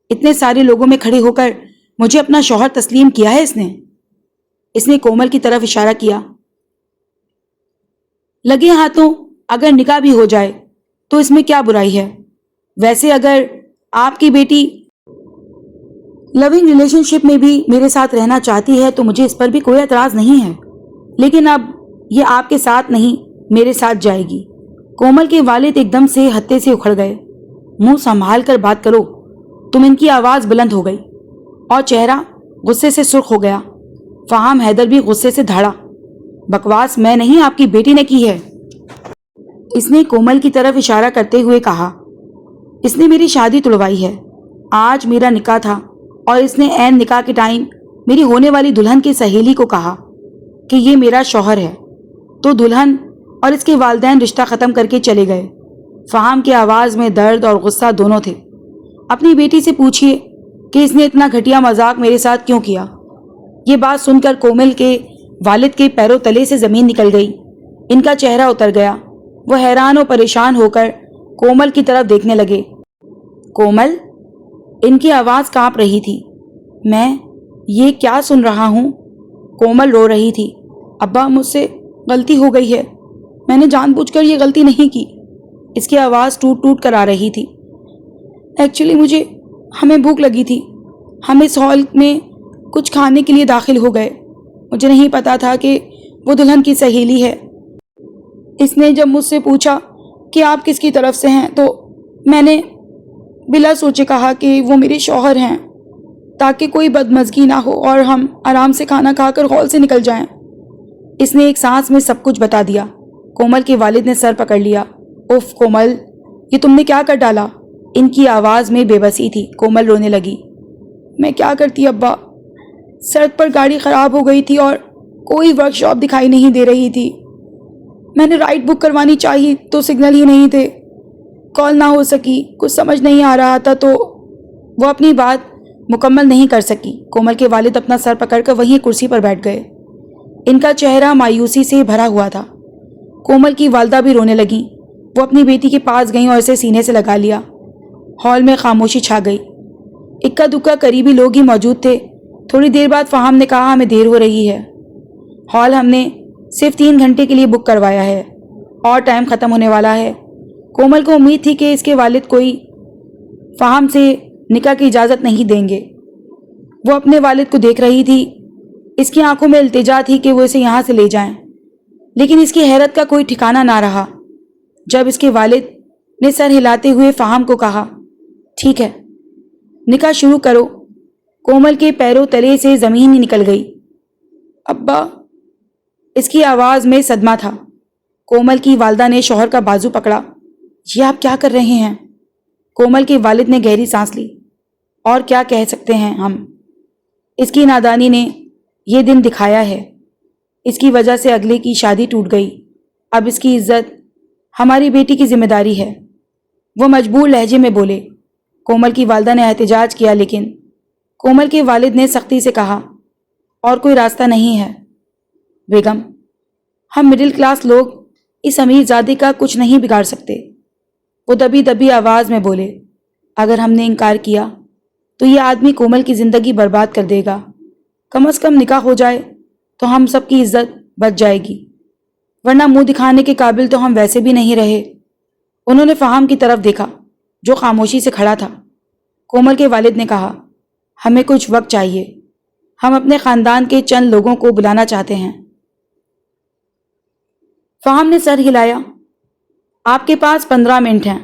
اتنے سارے لوگوں میں کھڑے ہو کر مجھے اپنا شوہر تسلیم کیا ہے اس نے کومل کی طرف اشارہ کیا۔ لگے ہاتھوں اگر نکاح بھی ہو جائے تو اس میں کیا برائی ہے؟ ویسے اگر آپ کی بیٹی لونگ ریلیشن شپ میں بھی میرے ساتھ رہنا چاہتی ہے تو مجھے اس پر بھی کوئی اعتراض نہیں ہے، لیکن اب یہ آپ کے ساتھ نہیں میرے ساتھ جائے گی۔ کومل کے والد ایک دم سے ہتے سے اکھڑ گئے۔ منہ سنبھال کر بات کرو تم، ان کی آواز بلند ہو گئی اور چہرہ غصے سے سرخ ہو گیا۔ فہام حیدر بھی غصے سے دھاڑا۔ بکواس میں نہیں آپ کی بیٹی نے کی ہے، اس نے کومل کی طرف اشارہ کرتے ہوئے کہا۔ اس نے میری شادی تڑوائی ہے۔ آج میرا نکاح تھا اور اس نے عین نکاح کے ٹائم میری ہونے والی دلہن کی سہیلی کو کہا کہ یہ میرا شوہر ہے، تو دلہن اور اس کے والدین رشتہ ختم کر کے چلے گئے۔ فہام کی آواز میں درد اور غصہ دونوں تھے۔ اپنی بیٹی سے پوچھئے کہ اس نے اتنا گھٹیا مذاق میرے ساتھ کیوں کیا۔ یہ بات سن کر کومل کے والد کے پیروں تلے سے زمین نکل گئی۔ ان کا چہرہ اتر گیا۔ وہ حیران و پریشان ہو کر کومل کی طرف دیکھنے لگے۔ کومل، ان کی آواز کانپ رہی تھی۔ میں یہ کیا سن رہا ہوں؟ کومل رو رہی تھی۔ ابا، مجھ سے غلطی ہو گئی ہے، میں نے جان بوجھ کر یہ غلطی نہیں کی۔ اس کی آواز ٹوٹ ٹوٹ کر آ رہی تھی۔ ایکچولی ہمیں بھوک لگی تھی، ہم اس ہال میں کچھ کھانے کے لیے داخل ہو گئے۔ مجھے نہیں پتا تھا کہ وہ دلہن کی سہیلی ہے۔ اس نے جب مجھ سے پوچھا کہ آپ کس کی طرف سے ہیں تو میں نے بلا سوچے کہا کہ وہ میرے شوہر ہیں، تاکہ کوئی بدمزگی نہ ہو اور ہم آرام سے کھانا کھا کر ہال سے نکل جائیں۔ اس نے ایک سانس میں سب کچھ بتا دیا۔ کومل کے والد نے سر پکڑ لیا۔ اف کومل، یہ تم نے کیا کر ڈالا؟ ان کی آواز میں بے بسی تھی۔ کومل رونے لگی۔ میں کیا کرتی ابا، سڑک پر گاڑی خراب ہو گئی تھی اور کوئی ورک شاپ دکھائی نہیں دے رہی تھی۔ میں نے رائڈ بک کروانی چاہی تو سگنل ہی نہیں تھے، کال نہ ہو سکی، کچھ سمجھ نہیں آ رہا تھا تو وہ اپنی بات مکمل نہیں کر سکی۔ کومل کے والد اپنا سر پکڑ کر وہیں کرسی پر بیٹھ گئے۔ ان کا چہرہ مایوسی سے بھرا ہوا تھا۔ کومل کی والدہ بھی رونے لگیں۔ وہ اپنی بیٹی کے پاس گئیں اور اسے سینے سے لگا لیا۔ ہال میں خاموشی چھا گئی۔ اکا دکا قریبی لوگ ہی موجود تھے۔ تھوڑی دیر بعد فہام نے کہا، ہمیں دیر ہو رہی ہے، ہال ہم نے صرف 3 گھنٹے کے لیے بک کروایا ہے اور ٹائم ختم ہونے والا ہے۔ کومل کو امید تھی کہ اس کے والد کوئی فہام سے نکاح کی اجازت نہیں دیں گے۔ وہ اپنے والد کو دیکھ رہی تھی۔ اس کی آنکھوں میں التجا تھی کہ وہ اسے یہاں سے لے جائیں، لیکن اس کی حیرت کا کوئی ٹھکانہ نہ رہا جب اس کے والد نے سر ہلاتے ہوئے فہام کو کہا، ٹھیک ہے، نکاح شروع کرو۔ کومل کے پیروں تلے سے زمین ہی نکل گئی۔ ابا، اس کی آواز میں صدمہ تھا۔ کومل کی والدہ نے شوہر کا بازو پکڑا۔ یہ آپ کیا کر رہے ہیں؟ کومل کے والد نے گہری سانس لی۔ اور کیا کہہ سکتے ہیں ہم؟ اس کی نادانی نے یہ دن دکھایا ہے۔ اس کی وجہ سے اگلے کی شادی ٹوٹ گئی۔ اب اس کی عزت ہماری بیٹی کی ذمہ داری ہے۔ وہ مجبور لہجے میں بولے۔ کومل کی والدہ نے احتجاج کیا، لیکن کومل کے والد نے سختی سے کہا، اور کوئی راستہ نہیں ہے بیگم، ہم مڈل کلاس لوگ اس امیر زادے کا کچھ نہیں بگاڑ سکتے۔ وہ دبی دبی آواز میں بولے، اگر ہم نے انکار کیا تو یہ آدمی کومل کی زندگی برباد کر دے گا۔ کم از کم نکاح ہو جائے تو ہم سب کی عزت بچ جائے گی، ورنہ منہ دکھانے کے قابل تو ہم ویسے بھی نہیں رہے۔ انہوں نے فہام کی طرف دیکھا جو خاموشی سے کھڑا تھا۔ کومل کے والد نے کہا، ہمیں کچھ وقت چاہیے، ہم اپنے خاندان کے چند لوگوں کو بلانا چاہتے ہیں۔ فہام نے سر ہلایا۔ آپ کے پاس 15 منٹ ہیں۔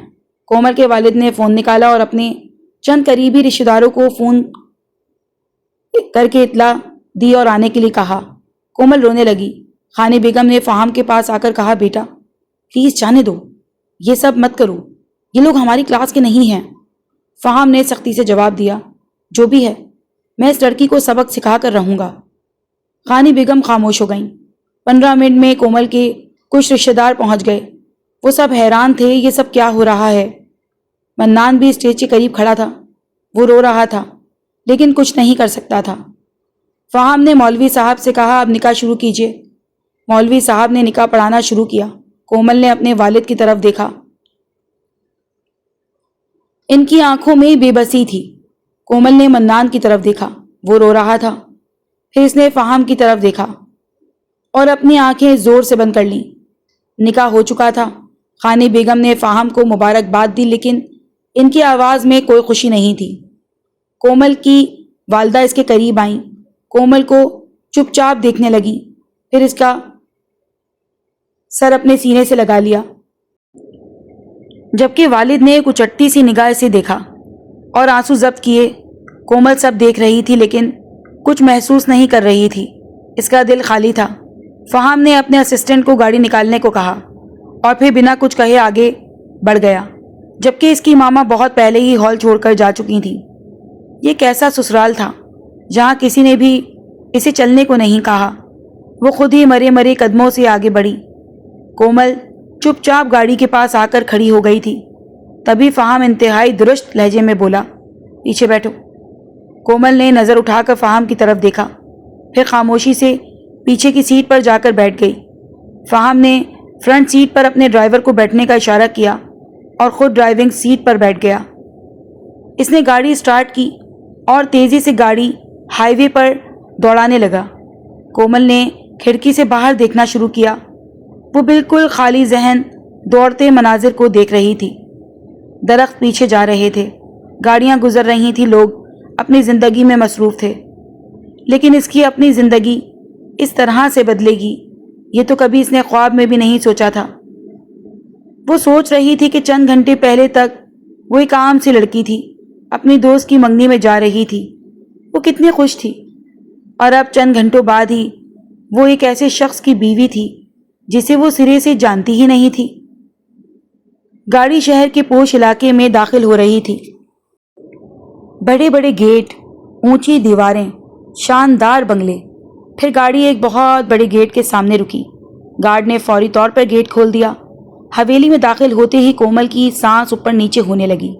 کومل کے والد نے فون نکالا اور اپنے چند قریبی رشتہ داروں کو فون کر کے اطلاع دی اور آنے کے لیے کہا۔ کومل رونے لگی۔ خانی بیگم نے فہام کے پاس آ کر کہا، بیٹا پلیز جانے دو، یہ سب مت کرو، یہ لوگ ہماری کلاس کے نہیں ہیں۔ فہام نے سختی سے جواب دیا، جو بھی ہے میں اس لڑکی کو سبق سکھا کر رہوں گا۔ خانی بیگم خاموش ہو گئیں۔ 15 منٹ میں کومل کے کچھ رشتہ دار پہنچ گئے۔ وہ سب حیران تھے، یہ سب کیا ہو رہا ہے؟ منان بھی اسٹیج کے قریب کھڑا تھا۔ وہ رو رہا تھا لیکن کچھ نہیں کر سکتا تھا۔ فہام نے مولوی صاحب سے کہا، اب نکاح شروع کیجیے۔ مولوی صاحب نے نکاح پڑھانا شروع کیا۔ کومل نے اپنے والد کی طرف دیکھا۔ ان کی آنکھوں میں بے بسی تھی۔ کومل نے منان کی طرف دیکھا، وہ رو رہا تھا۔ پھر اس نے فہم کی طرف دیکھا اور اپنی آنکھیں زور سے بند کر لیں۔ نکاح ہو چکا تھا۔ خانی بیگم نے فہم کو مبارکباد دی، لیکن ان کی آواز میں کوئی خوشی نہیں تھی۔ کومل کی والدہ اس کے قریب آئیں، کومل کو چپ چاپ دیکھنے لگیں، پھر اس کا سر اپنے سینے سے لگا لیا، جبکہ والد نے ایک اچٹتی سی نگاہ سے دیکھا اور آنسو ضبط کیے۔ کومل سب دیکھ رہی تھی لیکن کچھ محسوس نہیں کر رہی تھی۔ اس کا دل خالی تھا۔ فہم نے اپنے اسسٹنٹ کو گاڑی نکالنے کو کہا اور پھر بنا کچھ کہے آگے بڑھ گیا، جبکہ اس کی ماما بہت پہلے ہی ہال چھوڑ کر جا چکی تھیں۔ یہ کیسا سسرال تھا جہاں کسی نے بھی اسے چلنے کو نہیں کہا۔ وہ خود ہی مرے مرے قدموں سے آگے بڑھی۔ کومل چپ چاپ گاڑی کے پاس آ کر کھڑی ہو گئی تھی۔ تبھی فہم انتہائی درست لہجے میں بولا، پیچھے بیٹھو۔ کومل نے نظر اٹھا کر فہم کی طرف دیکھا، پھر خاموشی سے پیچھے کی سیٹ پر جا کر بیٹھ گئی۔ فہم نے فرنٹ سیٹ پر اپنے ڈرائیور کو بیٹھنے کا اشارہ کیا اور خود ڈرائیونگ سیٹ پر بیٹھ گیا۔ اس نے گاڑی سٹارٹ کی اور تیزی سے گاڑی ہائی وے پر دوڑانے لگا۔ کومل نے کھڑکی سے باہر دیکھنا شروع کیا۔ وہ بالکل خالی ذہن دوڑتے مناظر کو دیکھ رہی تھی۔ درخت پیچھے جا رہے تھے، گاڑیاں گزر رہی تھیں، لوگ اپنی زندگی میں مصروف تھے، لیکن اس کی اپنی زندگی اس طرح سے بدلے گی یہ تو کبھی اس نے خواب میں بھی نہیں سوچا تھا۔ وہ سوچ رہی تھی کہ چند گھنٹے پہلے تک وہ ایک عام سی لڑکی تھی، اپنی دوست کی منگنی میں جا رہی تھی، وہ کتنی خوش تھی، اور اب چند گھنٹوں بعد ہی وہ ایک ایسے شخص کی بیوی تھی جسے وہ سرے سے جانتی ہی نہیں تھی۔ گاڑی شہر کے پوش علاقے میں داخل ہو رہی تھی۔ بڑے بڑے گیٹ، اونچی دیواریں، شاندار بنگلے۔ پھر گاڑی ایک بہت بڑے گیٹ کے سامنے رکی۔ گارڈ نے فوری طور پر گیٹ کھول دیا۔ حویلی میں داخل ہوتے ہی کومل کی سانس اوپر نیچے ہونے لگی۔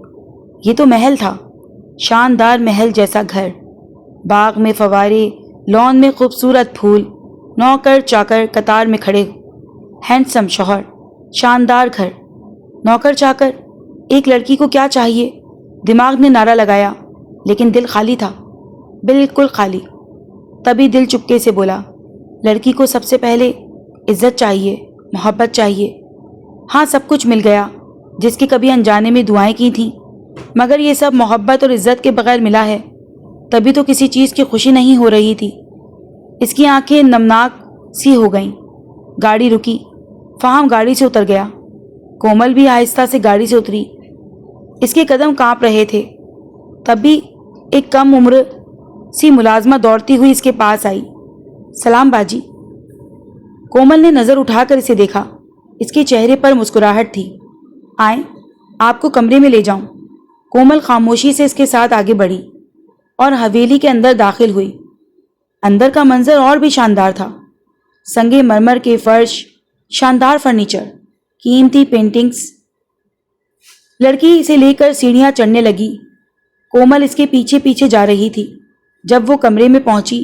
یہ تو محل تھا، شاندار محل جیسا گھر، باغ میں فوارے، لان میں خوبصورت پھول، نوکر چاکر قطار میں کھڑے، ہینڈسم شوہر، شاندار گھر۔ نوکر چاکر، ایک لڑکی کو کیا چاہیے؟ دماغ نے نعرہ لگایا، لیکن دل خالی تھا، بالکل خالی۔ تبھی دل چپکے سے بولا، لڑکی کو سب سے پہلے عزت چاہیے، محبت چاہیے۔ ہاں، سب کچھ مل گیا جس کی کبھی انجانے میں دعائیں کی تھیں، مگر یہ سب محبت اور عزت کے بغیر ملا ہے۔ تبھی تو کسی چیز کی خوشی نہیں ہو رہی تھی۔ اس کی آنکھیں نمناک سی ہو گئیں۔ گاڑی رکی، فہم گاڑی سے اتر گیا، کومل بھی آہستہ سے گاڑی سے اتری۔ اس کے قدم کانپ رہے تھے۔ تبھی ایک کم عمر سی ملازمہ دوڑتی ہوئی اس کے پاس آئی۔ سلام باجی۔ کومل نے نظر اٹھا کر اسے دیکھا۔ اس کے چہرے پر مسکراہٹ تھی۔ آئیں، آپ کو کمرے میں لے جاؤں۔ کومل خاموشی سے اس کے ساتھ آگے بڑھی اور حویلی کے اندر داخل ہوئی۔ اندر کا منظر اور بھی شاندار تھا۔ سنگے مرمر کے فرش، شاندار فرنیچر، قیمتی پینٹنگز۔ لڑکی اسے لے کر سیڑھیاں چڑھنے لگی۔ کومل اس کے پیچھے پیچھے جا رہی تھی۔ جب وہ کمرے میں پہنچی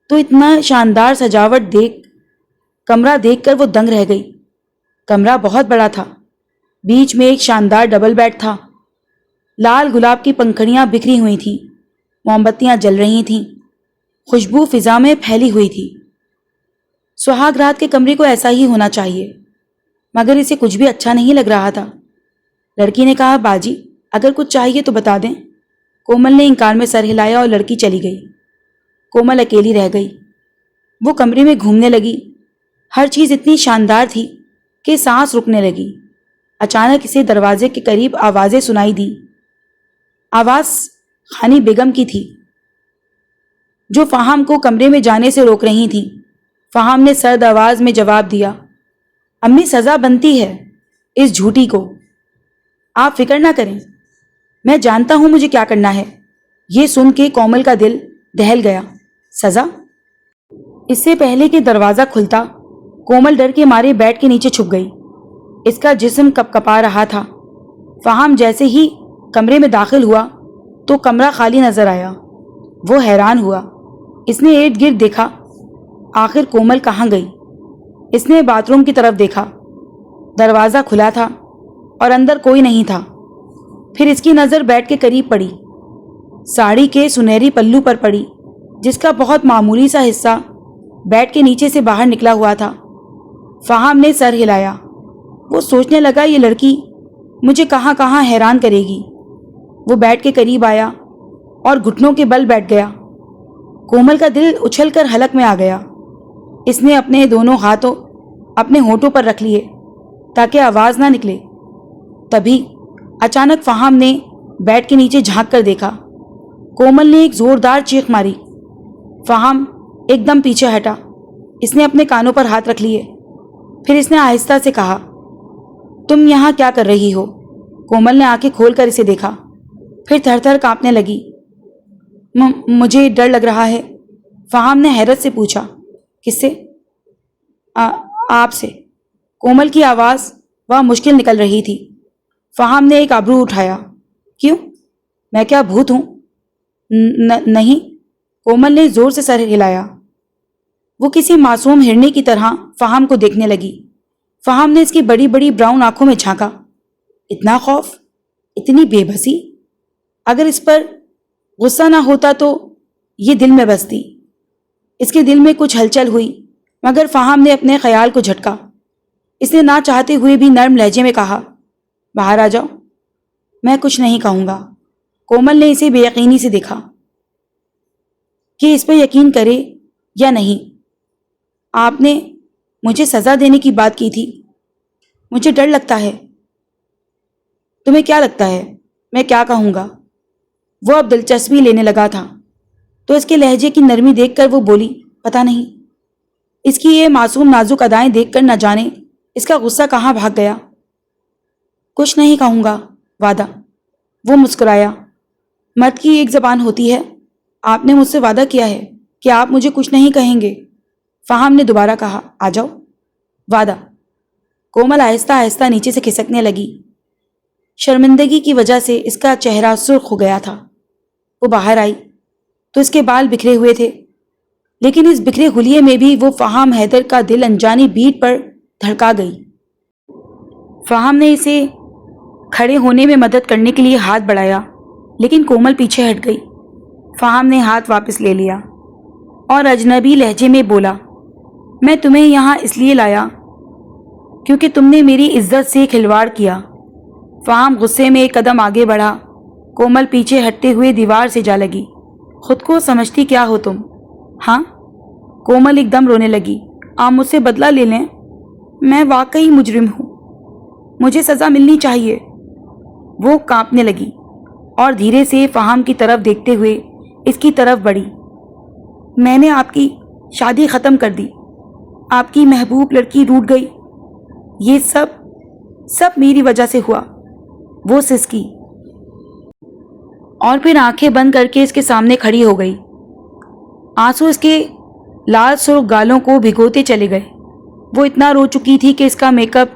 تو اتنا شاندار سجاوٹ کمرہ دیکھ کر وہ دنگ رہ گئی۔ کمرہ بہت بڑا تھا۔ بیچ میں ایک شاندار ڈبل بیڈ تھا۔ لال گلاب کی پنکھڑیاں بکھری ہوئی تھیں، موم بتیاں جل رہی تھیں، خوشبو فضا میں پھیلی ہوئی تھی۔ سہاگ رات کے کمرے کو ایسا ہی ہونا چاہیے، مگر اسے کچھ بھی اچھا نہیں لگ رہا تھا۔ لڑکی نے کہا، باجی اگر کچھ چاہیے تو بتا دیں۔ کومل نے انکار میں سر ہلایا اور لڑکی چلی گئی۔ کومل اکیلی رہ گئی۔ وہ کمرے میں گھومنے لگی۔ ہر چیز اتنی شاندار تھی کہ سانس رکنے لگی۔ اچانک اسے دروازے کے قریب آوازیں سنائی دیں۔ آواز خانی بیگم کی تھی، جو فہم کو کمرے میں جانے سے روک رہی تھیں۔ فہم نے سرد آواز میں جواب دیا، امی سزا بنتی ہے اس جھوٹی کو، آپ فکر نہ کریں، میں جانتا ہوں مجھے کیا کرنا ہے۔ یہ سن کے کومل کا دل دہل گیا۔ سزا؟ اس سے پہلے کہ دروازہ کھلتا، کومل ڈر کے مارے بیڈ کے نیچے چھپ گئی۔ اس کا جسم کپ کپا رہا تھا۔ فہم جیسے ہی کمرے میں داخل ہوا تو کمرہ خالی نظر آیا۔ وہ حیران ہوا۔ اس نے ارد گرد دیکھا، آخر کومل کہاں گئی؟ اس نے باتھ روم کی طرف دیکھا۔ دروازہ کھلا تھا اور اندر کوئی نہیں تھا۔ پھر اس کی نظر بیڈ کے قریب پڑی، ساڑی کے سنہری پلو پر پڑی جس کا بہت معمولی سا حصہ بیڈ کے نیچے سے باہر نکلا ہوا تھا۔ فہم نے سر ہلایا۔ وہ سوچنے لگا یہ لڑکی مجھے کہاں کہاں حیران کرے گی۔ وہ بیڈ کے قریب آیا اور گھٹنوں کے بل بیٹھ گیا۔ کومل کا دل اچھل کر حلق میں آ گیا۔ اس نے اپنے دونوں ہاتھوں اپنے ہونٹوں پر رکھ لیے تاکہ آواز نہ نکلے۔ تبھی اچانک فہم نے بیڈ کے نیچے جھانک کر دیکھا۔ کومل نے ایک زوردار چیخ ماری۔ فہم ایک دم پیچھے ہٹا۔ اس نے اپنے کانوں پر ہاتھ رکھ لیے۔ پھر اس نے آہستہ سے کہا، تم یہاں کیا کر رہی ہو؟ کومل نے آنکھیں کھول کر اسے دیکھا، پھر تھر تھر کانپنے لگی۔ مجھے ڈر لگ رہا ہے، فہم نے حیرت سے پوچھا۔ کس سے؟ آپ سے۔ کومل کی آواز مشکل نکل رہی تھی۔ فہم نے ایک ابرو اٹھایا۔ کیوں؟ میں کیا بھوت ہوں؟ نہیں، کومل نے زور سے سر ہلایا۔ وہ کسی معصوم ہرنی کی طرح فہم کو دیکھنے لگی۔ فہم نے اس کی بڑی بڑی براؤن آنکھوں میں جھانکا۔ اتنا خوف، اتنی بے بسی۔ اگر اس پر غصہ نہ ہوتا تو یہ دل میں بستی۔ اس کے دل میں کچھ ہلچل ہوئی، مگر فہم نے اپنے خیال کو جھٹکا۔ اس نے نہ چاہتے ہوئے بھی نرم لہجے میں کہا، باہر آ جاؤ۔ میں کچھ نہیں کہوں گا۔ کومل نے اسے بے یقینی سے دیکھا کہ اس پہ یقین کرے یا نہیں۔ آپ نے مجھے سزا دینے کی بات کی تھی۔ مجھے ڈر لگتا ہے۔ تمہیں کیا لگتا ہے میں کیا کہوں گا؟ وہ اب دلچسپی لینے لگا تھا تو اس کے لہجے کی نرمی دیکھ کر وہ بولی، پتہ نہیں۔ اس کی یہ معصوم نازک ادائیں دیکھ کر نہ جانے اس کا غصہ کہاں بھاگ گیا۔ کچھ نہیں کہوں گا، وعدہ۔ وہ مسکرایا۔ مرد کی ایک زبان ہوتی ہے۔ آپ نے مجھ سے وعدہ کیا ہے کہ آپ مجھے کچھ نہیں کہیں گے۔ فہم نے دوبارہ کہا، آ جاؤ۔ وعدہ۔ کومل آہستہ آہستہ نیچے سے کھسکنے لگی۔ شرمندگی کی وجہ سے اس کا چہرہ سرخ ہو گیا تھا۔ وہ باہر آئی تو اس کے بال بکھرے ہوئے تھے، لیکن اس بکھرے حلیے میں بھی وہ فہم حیدر کا دل انجانی بیٹ پر دھڑکا گئی۔ فہم نے اسے کھڑے ہونے میں مدد کرنے کے لیے ہاتھ بڑھایا، لیکن کومل پیچھے ہٹ گئی۔ فہم نے ہاتھ واپس لے لیا اور اجنبی لہجے میں بولا، میں تمہیں یہاں اس لیے لایا کیونکہ تم نے میری عزت سے کھلواڑ کیا۔ فہم غصے میں ایک قدم آگے بڑھا۔ کومل پیچھے ہٹتے ہوئے دیوار سے جا لگی۔ خود کو سمجھتی کیا ہو تم؟ ہاں؟ کومل ایک دم رونے لگی۔ آپ مجھ سے بدلہ لے لیں، میں واقعی مجرم ہوں، مجھے سزا ملنی چاہیے۔ وہ کانپنے لگی اور دھیرے سے فہم کی طرف دیکھتے ہوئے اس کی طرف بڑھی۔ میں نے آپ کی شادی ختم کر دی، آپ کی محبوب لڑکی روٹھ گئی، یہ سب میری وجہ سے ہوا۔ وہ سسکی اور پھر آنکھیں بند کر کے اس کے سامنے کھڑی ہو گئی۔ آنسو اس کے لال سرخ گالوں کو بھگوتے چلے گئے۔ وہ اتنا رو چکی تھی کہ اس کا میک اپ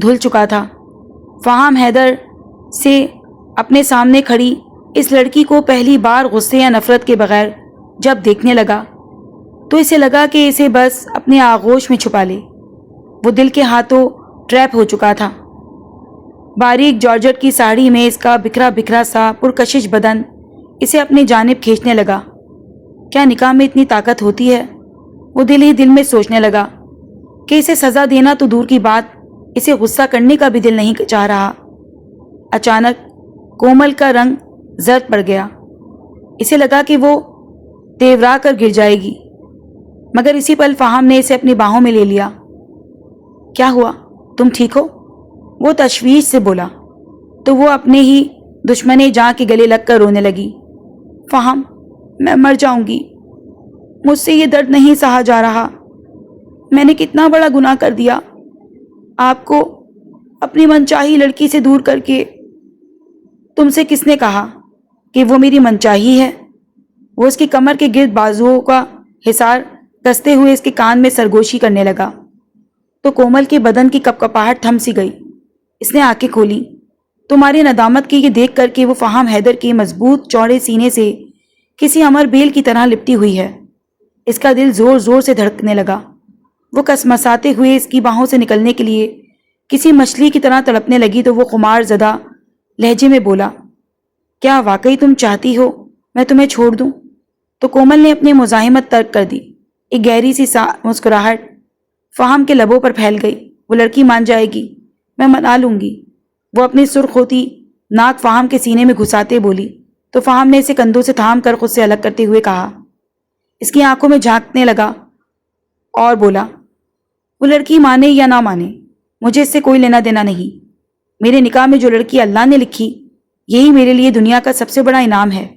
دھل چکا تھا۔ فہم حیدر سے اپنے سامنے کھڑی اس لڑکی کو پہلی بار غصے یا نفرت کے بغیر جب دیکھنے لگا تو اسے لگا کہ اسے بس اپنے آغوش میں چھپا لے۔ وہ دل کے ہاتھوں ٹریپ ہو چکا تھا۔ باریک جارجٹ کی ساڑی میں اس کا بکھرا بکھرا سا پرکشش بدن اسے اپنی جانب کھینچنے لگا۔ کیا نکاح میں اتنی طاقت ہوتی ہے؟ وہ دل ہی دل میں سوچنے لگا کہ اسے سزا دینا تو دور کی بات، اسے غصہ کرنے کا بھی دل نہیں چاہ رہا۔ اچانک کومل کا رنگ زرد پڑ گیا۔ اسے لگا کہ وہ تیورا کر گر جائے گی، مگر اسی پل فہم نے اسے اپنی باہوں میں لے لیا۔ کیا ہوا؟ تم ٹھیک ہو؟ وہ تشویش سے بولا تو وہ اپنے ہی دشمن جاں کے گلے لگ کر رونے لگی۔ فہم، میں مر جاؤں گی، مجھ سے یہ درد نہیں سہا جا رہا۔ میں نے کتنا بڑا گناہ کر دیا، آپ کو اپنی منچاہی لڑکی سے دور کر کے۔ تم سے کس نے کہا کہ وہ میری منچاہی ہے؟ وہ اس کی کمر کے گرد بازوؤں کا حصار کستے ہوئے اس کے کان میں سرگوشی کرنے لگا تو کومل کے بدن کی کپکپاہٹ تھم سی گئی۔ اس نے آنکھیں کھولی۔ تمہاری ندامت کی یہ دیکھ کر کہ وہ فہم حیدر کے مضبوط چوڑے سینے سے کسی امر بیل کی طرح لپٹی ہوئی ہے۔ اس کا دل زور زور سے دھڑکنے لگا۔ وہ کسمساتے ہوئے اس کی باہوں سے نکلنے کے لیے کسی مچھلی کی طرح تڑپنے لگی تو وہ خمار زدہ لہجے میں بولا، کیا واقعی تم چاہتی ہو میں تمہیں چھوڑ دوں؟ تو کومل نے اپنی مزاحمت ترک کر دی۔ ایک گہری سی مسکراہٹ فہم کے لبوں پر پھیل گئی۔ وہ لڑکی مان جائے گی، میں منا لوں گی۔ وہ اپنی سرخ ہوتی ناک فہم کے سینے میں گھساتے بولی تو فہم نے اسے کندھوں سے تھام کر خود سے الگ کرتے ہوئے کہا، اس کی آنکھوں میں جھانکنے لگا اور بولا، وہ لڑکی مانے یا نہ مانے مجھے اس سے کوئی لینا دینا نہیں۔ میرے نکاح میں جو لڑکی اللہ نے لکھی یہی میرے لیے دنیا کا سب سے بڑا انعام ہے۔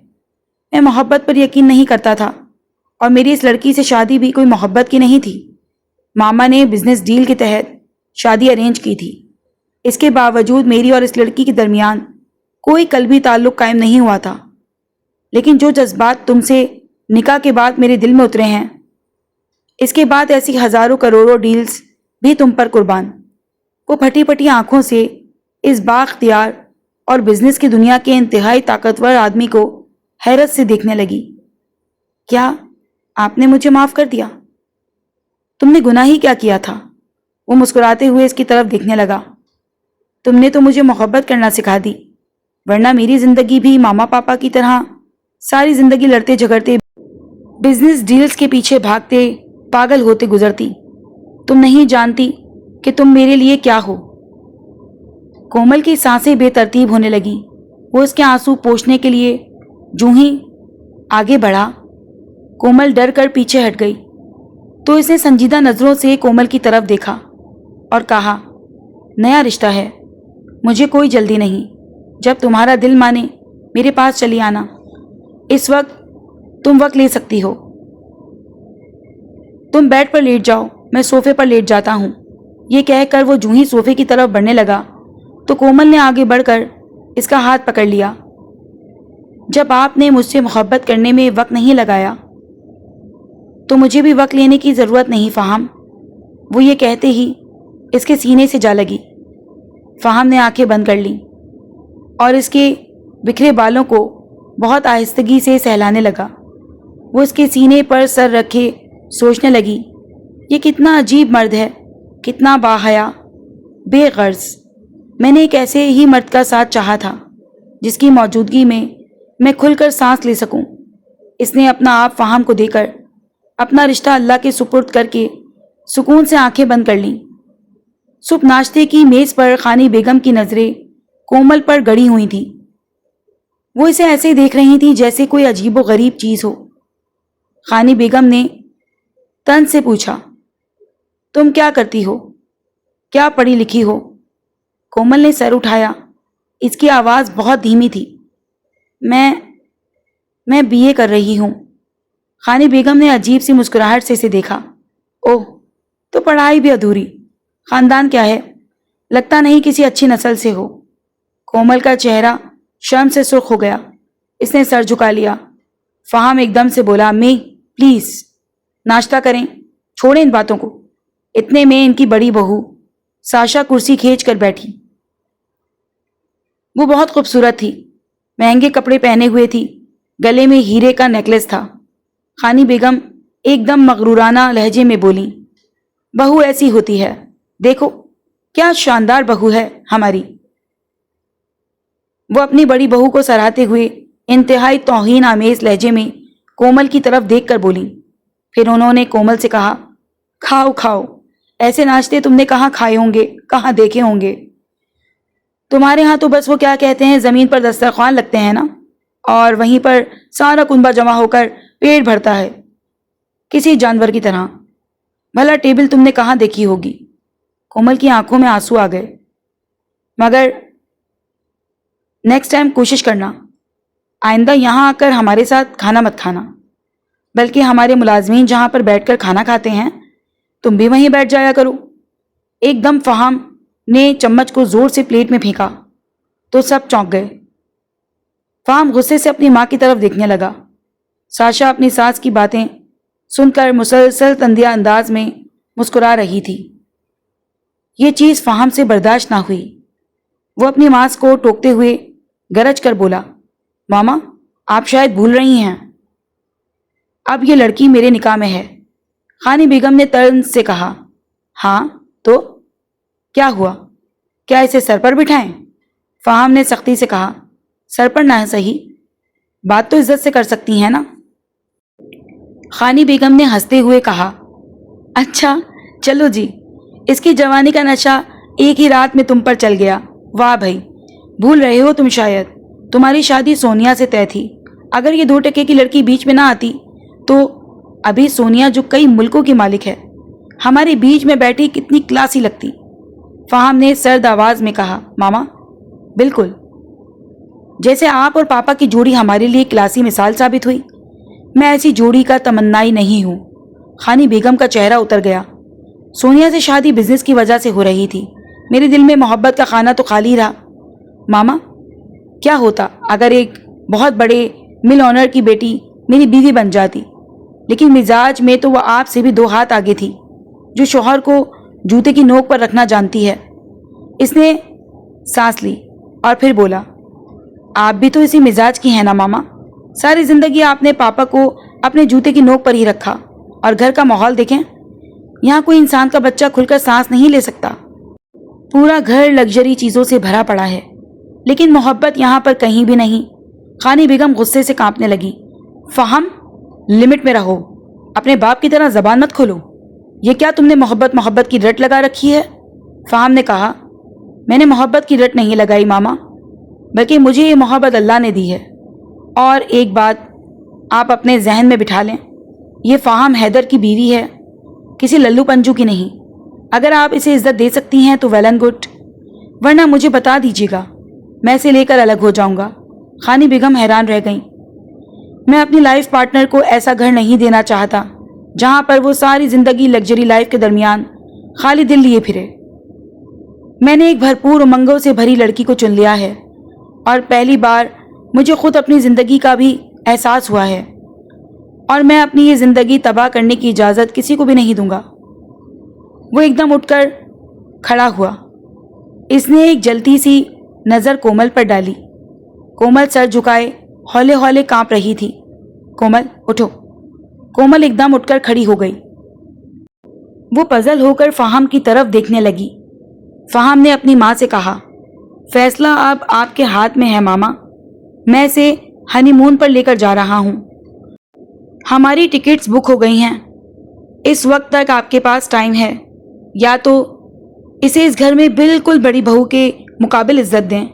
میں محبت پر یقین نہیں کرتا تھا اور میری اس لڑکی سے شادی بھی کوئی محبت کی نہیں تھی۔ ماما نے بزنس ڈیل کے تحت شادی ارینج کی تھی۔ اس کے باوجود میری اور اس لڑکی کے درمیان کوئی قلبی تعلق قائم نہیں ہوا تھا، لیکن جو جذبات تم سے نکاح کے بعد میرے دل میں اترے ہیں، اس کے بعد ایسی ہزاروں کروڑوں ڈیلز بھی تم پر قربان۔ وہ پھٹی پھٹی آنکھوں سے اس بااختیار اور بزنس کی دنیا کے انتہائی طاقتور آدمی کو حیرت سے دیکھنے لگی۔ کیا آپ نے مجھے معاف کر دیا؟ تم نے گناہ ہی کیا کیا تھا؟ وہ مسکراتے ہوئے اس کی طرف دیکھنے لگا۔ تم نے تو مجھے محبت کرنا سکھا دی، ورنہ میری زندگی بھی ماما پاپا کی طرح ساری زندگی لڑتے جھگڑتے بزنس ڈیلز کے پیچھے بھاگتے پاگل ہوتے گزرتی۔ تم نہیں جانتی کہ تم میرے لیے کیا ہو۔ کومل کی سانسیں بے ترتیب ہونے لگیں۔ وہ اس کے آنسو پوچھنے کے لیے جو ہی آگے بڑھا، کومل ڈر کر پیچھے ہٹ گئی۔ تو اس نے سنجیدہ نظروں سے کومل کی طرف دیکھا اور کہا، نیا رشتہ ہے، مجھے کوئی جلدی نہیں۔ جب تمہارا دل مانے میرے پاس چلی آنا، اس وقت تم وقت لے سکتی ہو۔ تم بیڈ پر لیٹ جاؤ، میں صوفے پر لیٹ جاتا ہوں۔ یہ کہہ کر وہ جو ہی صوفے کی طرف بڑھنے لگا تو کومل نے آگے بڑھ کر اس کا ہاتھ پکڑ لیا۔ جب آپ نے مجھ سے محبت کرنے میں وقت نہیں لگایا تو مجھے بھی وقت لینے کی ضرورت نہیں فہم۔ وہ یہ کہتے ہی اس کے سینے سے جا لگی۔ فہم نے آنکھیں بند کر لیں اور اس کے بکھرے بالوں کو بہت آہستگی سے سہلانے لگا۔ وہ اس کے سینے پر سر رکھے سوچنے لگی، یہ کتنا عجیب مرد ہے، کتنا باحیا، بے غرض۔ میں نے ایک ایسے ہی مرد کا ساتھ چاہا تھا جس کی موجودگی میں کھل کر سانس لے سکوں۔ اس نے اپنا آپ فہم کو دے کر اپنا رشتہ اللہ کے سپرد کر کے سکون سے آنکھیں بند کر لیں۔ صبح ناشتے کی میز پر خانی بیگم کی نظریں کومل پر گڑی ہوئی تھیں۔ وہ اسے ایسے دیکھ رہی تھی جیسے کوئی عجیب و غریب چیز ہو۔ خانی بیگم نے طنز سے پوچھا، تم کیا کرتی ہو؟ کیا پڑھی لکھی ہو؟ کومل نے سر اٹھایا۔ اس کی آواز بہت دھیمی تھی۔ میں بی اے کر رہی ہوں۔ خانی بیگم نے عجیب سی مسکراہٹ سے اسے دیکھا۔ اوہ، تو پڑھائی بھی ادھوری۔ خاندان کیا ہے؟ لگتا نہیں کسی اچھی نسل سے ہو۔ کومل کا چہرہ شرم سے سرخ ہو گیا۔ اس نے سر جھکا لیا۔ فہم ایک دم سے بولا، امی پلیز ناشتہ کریں، چھوڑیں ان باتوں کو۔ اتنے میں ان کی بڑی بہو ساشا کرسی کھینچ کر بیٹھی۔ وہ بہت خوبصورت تھی، مہنگے کپڑے پہنے ہوئے تھی، گلے میں ہیرے کا نیکلس تھا۔ خانی بیگم ایک دم مغرورانہ لہجے میں بولی، بہو ایسی ہوتی ہے، دیکھو کیا شاندار بہو ہے ہماری۔ وہ اپنی بڑی بہو کو سراہتے ہوئے انتہائی توہین آمیز لہجے میں کومل کی طرف دیکھ کر بولی۔ پھر انہوں نے کومل سے کہا، کھاؤ کھاؤ، ایسے ناشتے تم نے کہاں کھائے ہوں گے، کہاں دیکھے ہوں گے۔ تمہارے ہاں تو بس وہ کیا کہتے ہیں، زمین پر دسترخوان لگتے ہیں نا، اور وہیں پر سارا کنبہ جمع ہو کر پیٹ بھرتا ہے کسی جانور کی طرح۔ بھلا ٹیبل تم نے کہاں دیکھی ہوگی؟ کومل کی آنکھوں میں آنسو آ گئے۔ مگر نیکسٹ ٹائم کوشش کرنا، آئندہ یہاں آ کر ہمارے ساتھ کھانا مت کھانا، بلکہ ہمارے ملازمین جہاں پر بیٹھ کر کھانا کھاتے ہیں تم بھی وہیں بیٹھ جایا کرو۔ ایک دم فہم نے چمچ کو زور سے پلیٹ میں پھینکا تو سب چونک گئے۔ فہم غصے سے اپنی ماں کی طرف دیکھنے لگا۔ ساشا اپنی ساس کی باتیں سن کر مسلسل تندیہ انداز میں مسکرا رہی تھی۔ یہ چیز فہم سے برداشت نہ ہوئی۔ وہ اپنی ماں کو ٹوکتے ہوئے گرج کر بولا، ماما آپ شاید بھول رہی ہیں، اب یہ لڑکی میرے نکاح میں ہے۔ خانی بیگم نے طنز سے کہا، ہاں تو کیا ہوا، کیا اسے سر پر بٹھائیں؟ فہم نے سختی سے کہا، سر پر نہ صحیح، بات تو عزت سے کر سکتی ہیں نا۔ خانی بیگم نے ہنستے ہوئے کہا، اچھا چلو جی، اس کی جوانی کا نشہ ایک ہی رات میں تم پر چل گیا۔ واہ بھائی، بھول رہے ہو تم شاید، تمہاری شادی سونیا سے طے تھی۔ اگر یہ 2 ٹکے کی لڑکی بیچ میں نہ آتی تو ابھی سونیا جو کئی ملکوں کی مالک ہے، ہمارے بیچ میں بیٹھی کتنی کلاسی لگتی۔ فہم نے سرد آواز میں کہا، ماما بالکل، جیسے آپ اور پاپا کی جوڑی ہمارے لیے کلاسی مثال ثابت ہوئی، میں ایسی جوڑی کا تمنائی نہیں ہوں۔ خانی بیگم کا چہرہ اتر گیا۔ سونیا سے شادی بزنس کی وجہ سے ہو رہی تھی، میرے دل میں محبت کا خانہ تو خالی رہا۔ ماما، کیا ہوتا اگر ایک بہت بڑے مل آنر کی بیٹی میری بیوی بن جاتی، لیکن مزاج میں تو وہ آپ سے بھی 2 ہاتھ آگے تھی، جو شوہر کو جوتے کی نوک پر رکھنا جانتی ہے۔ اس نے سانس لی اور پھر بولا، آپ بھی تو اسی مزاج کی ہیں نا ماما، ساری زندگی آپ نے پاپا کو اپنے جوتے کی نوک پر ہی رکھا، اور گھر کا ماحول دیکھیں، یہاں کوئی انسان کا بچہ کھل کر سانس نہیں لے سکتا، پورا گھر لگژری چیزوں سے بھرا پڑا ہے، لیکن محبت یہاں پر کہیں بھی نہیں۔ خانی بیگم غصے سے کانپنے لگی۔ فہم، لمٹ میں رہو، اپنے باپ کی طرح زبان مت کھولو۔ یہ کیا تم نے محبت کی رٹ لگا رکھی ہے؟ فہم نے کہا، میں نے محبت کی رٹ نہیں لگائی ماما، بلکہ مجھے یہ محبت اللہ نے دی ہے۔ اور ایک بات آپ اپنے ذہن میں بٹھا لیں، یہ فہم حیدر کی بیوی ہے، کسی للو پنجو کی نہیں۔ اگر آپ اسے عزت دے سکتی ہیں تو ویل اینڈ گڈ، ورنہ مجھے بتا دیجیے گا، میں اسے لے کر الگ ہو جاؤں گا۔ خانی بیگم حیران رہ گئیں۔ میں اپنی لائف پارٹنر کو ایسا گھر نہیں دینا چاہتا جہاں پر وہ ساری زندگی لگژری لائف کے درمیان خالی دل لیے پھرے۔ میں نے ایک بھرپور امنگوں سے بھری لڑکی کو چن لیا ہے، اور پہلی بار مجھے خود اپنی زندگی کا بھی احساس ہوا ہے، اور میں اپنی یہ زندگی تباہ کرنے کی اجازت کسی کو بھی نہیں دوں گا۔ وہ ایک دم اٹھ کر کھڑا ہوا۔ اس نے ایک جلتی سی نظر کومل پر ڈالی۔ کومل سر جھکائے ہولے ہولے کانپ رہی تھی۔ کومل اٹھو۔ کومل ایک دم اٹھ کر کھڑی ہو گئی۔ وہ پزل ہو کر فہم کی طرف دیکھنے لگی۔ فہم نے اپنی ماں سے کہا، فیصلہ اب آپ کے ہاتھ میں ہے ماما، میں اسے ہنی مون پر لے کر جا رہا ہوں۔ ہماری ٹکٹس بک ہو گئی ہیں۔ اس وقت تک آپ کے پاس ٹائم ہے، یا تو اسے اس گھر میں بالکل بڑی بہو کے مقابل عزت دیں،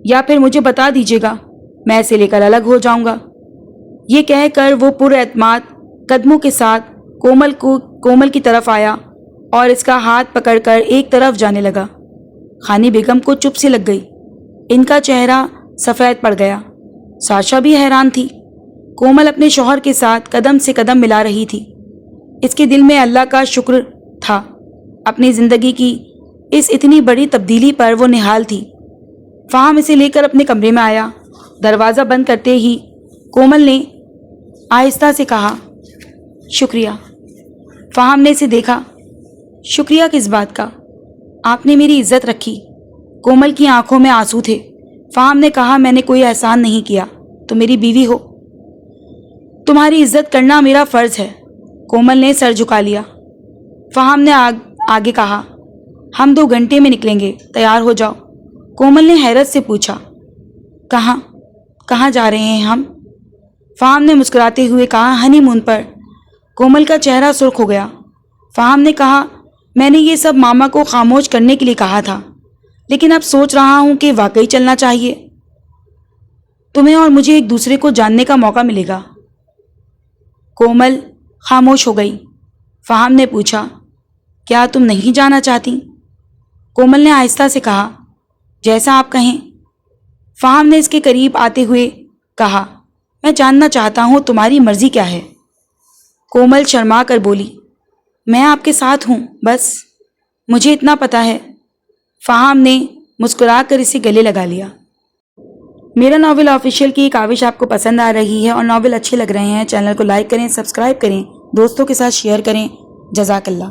یا پھر مجھے بتا دیجیے گا، میں اسے لے کر الگ ہو جاؤں گا۔ یہ کہہ کر وہ پر اعتماد قدموں کے ساتھ کومل کی طرف آیا اور اس کا ہاتھ پکڑ کر ایک طرف جانے لگا۔ خانی بیگم کو چپ سی لگ گئی۔ ان کا چہرہ سفید پڑ گیا۔ ساشا بھی حیران تھی۔ کومل اپنے شوہر کے ساتھ قدم سے قدم ملا رہی تھی۔ اس کے دل میں اللہ کا شکر تھا۔ اپنی زندگی کی اس اتنی بڑی تبدیلی پر وہ نہال تھی۔ فہم اسے لے کر اپنے کمرے میں آیا۔ دروازہ بند کرتے ہی کومل نے آہستہ سے کہا، شکریہ۔ فہم نے اسے دیکھا۔ شکریہ کس بات کا؟ آپ نے میری عزت رکھی۔ کومل کی آنکھوں میں آنسو تھے۔ فہم نے کہا، میں نے کوئی احسان نہیں کیا، تم میری بیوی ہو، تمہاری عزت کرنا میرا فرض ہے۔ کومل نے سر جھکا لیا۔ فہم نے آگے کہا، ہم 2 گھنٹے میں نکلیں گے، تیار ہو جاؤ۔ کومل نے حیرت سے پوچھا، کہاں جا رہے ہیں ہم؟ فہم نے مسکراتے ہوئے کہا، ہنی مون پر۔ کومل کا چہرہ سرخ ہو گیا۔ فہم نے کہا، میں نے یہ سب ماما کو خاموش کرنے کے لیے کہا تھا، لیکن اب سوچ رہا ہوں کہ واقعی چلنا چاہیے۔ تمہیں اور مجھے ایک دوسرے کو جاننے کا موقع ملے گا۔ کومل خاموش ہو گئی۔ فہم نے پوچھا، کیا تم نہیں جانا چاہتی؟ کومل نے آہستہ سے کہا، جیسا آپ کہیں۔ فہم نے اس کے قریب آتے ہوئے کہا، میں جاننا چاہتا ہوں تمہاری مرضی کیا ہے؟ کومل شرما کر بولی، میں آپ کے ساتھ ہوں، بس مجھے اتنا پتہ ہے۔ فہم نے مسکرا کر اسے گلے لگا لیا۔ میرا ناول آفیشیل کی کاوش آپ کو پسند آ رہی ہے اور ناول اچھے لگ رہے ہیں، چینل کو لائک کریں، سبسکرائب کریں، دوستوں کے ساتھ شیئر کریں۔ جزاک اللہ۔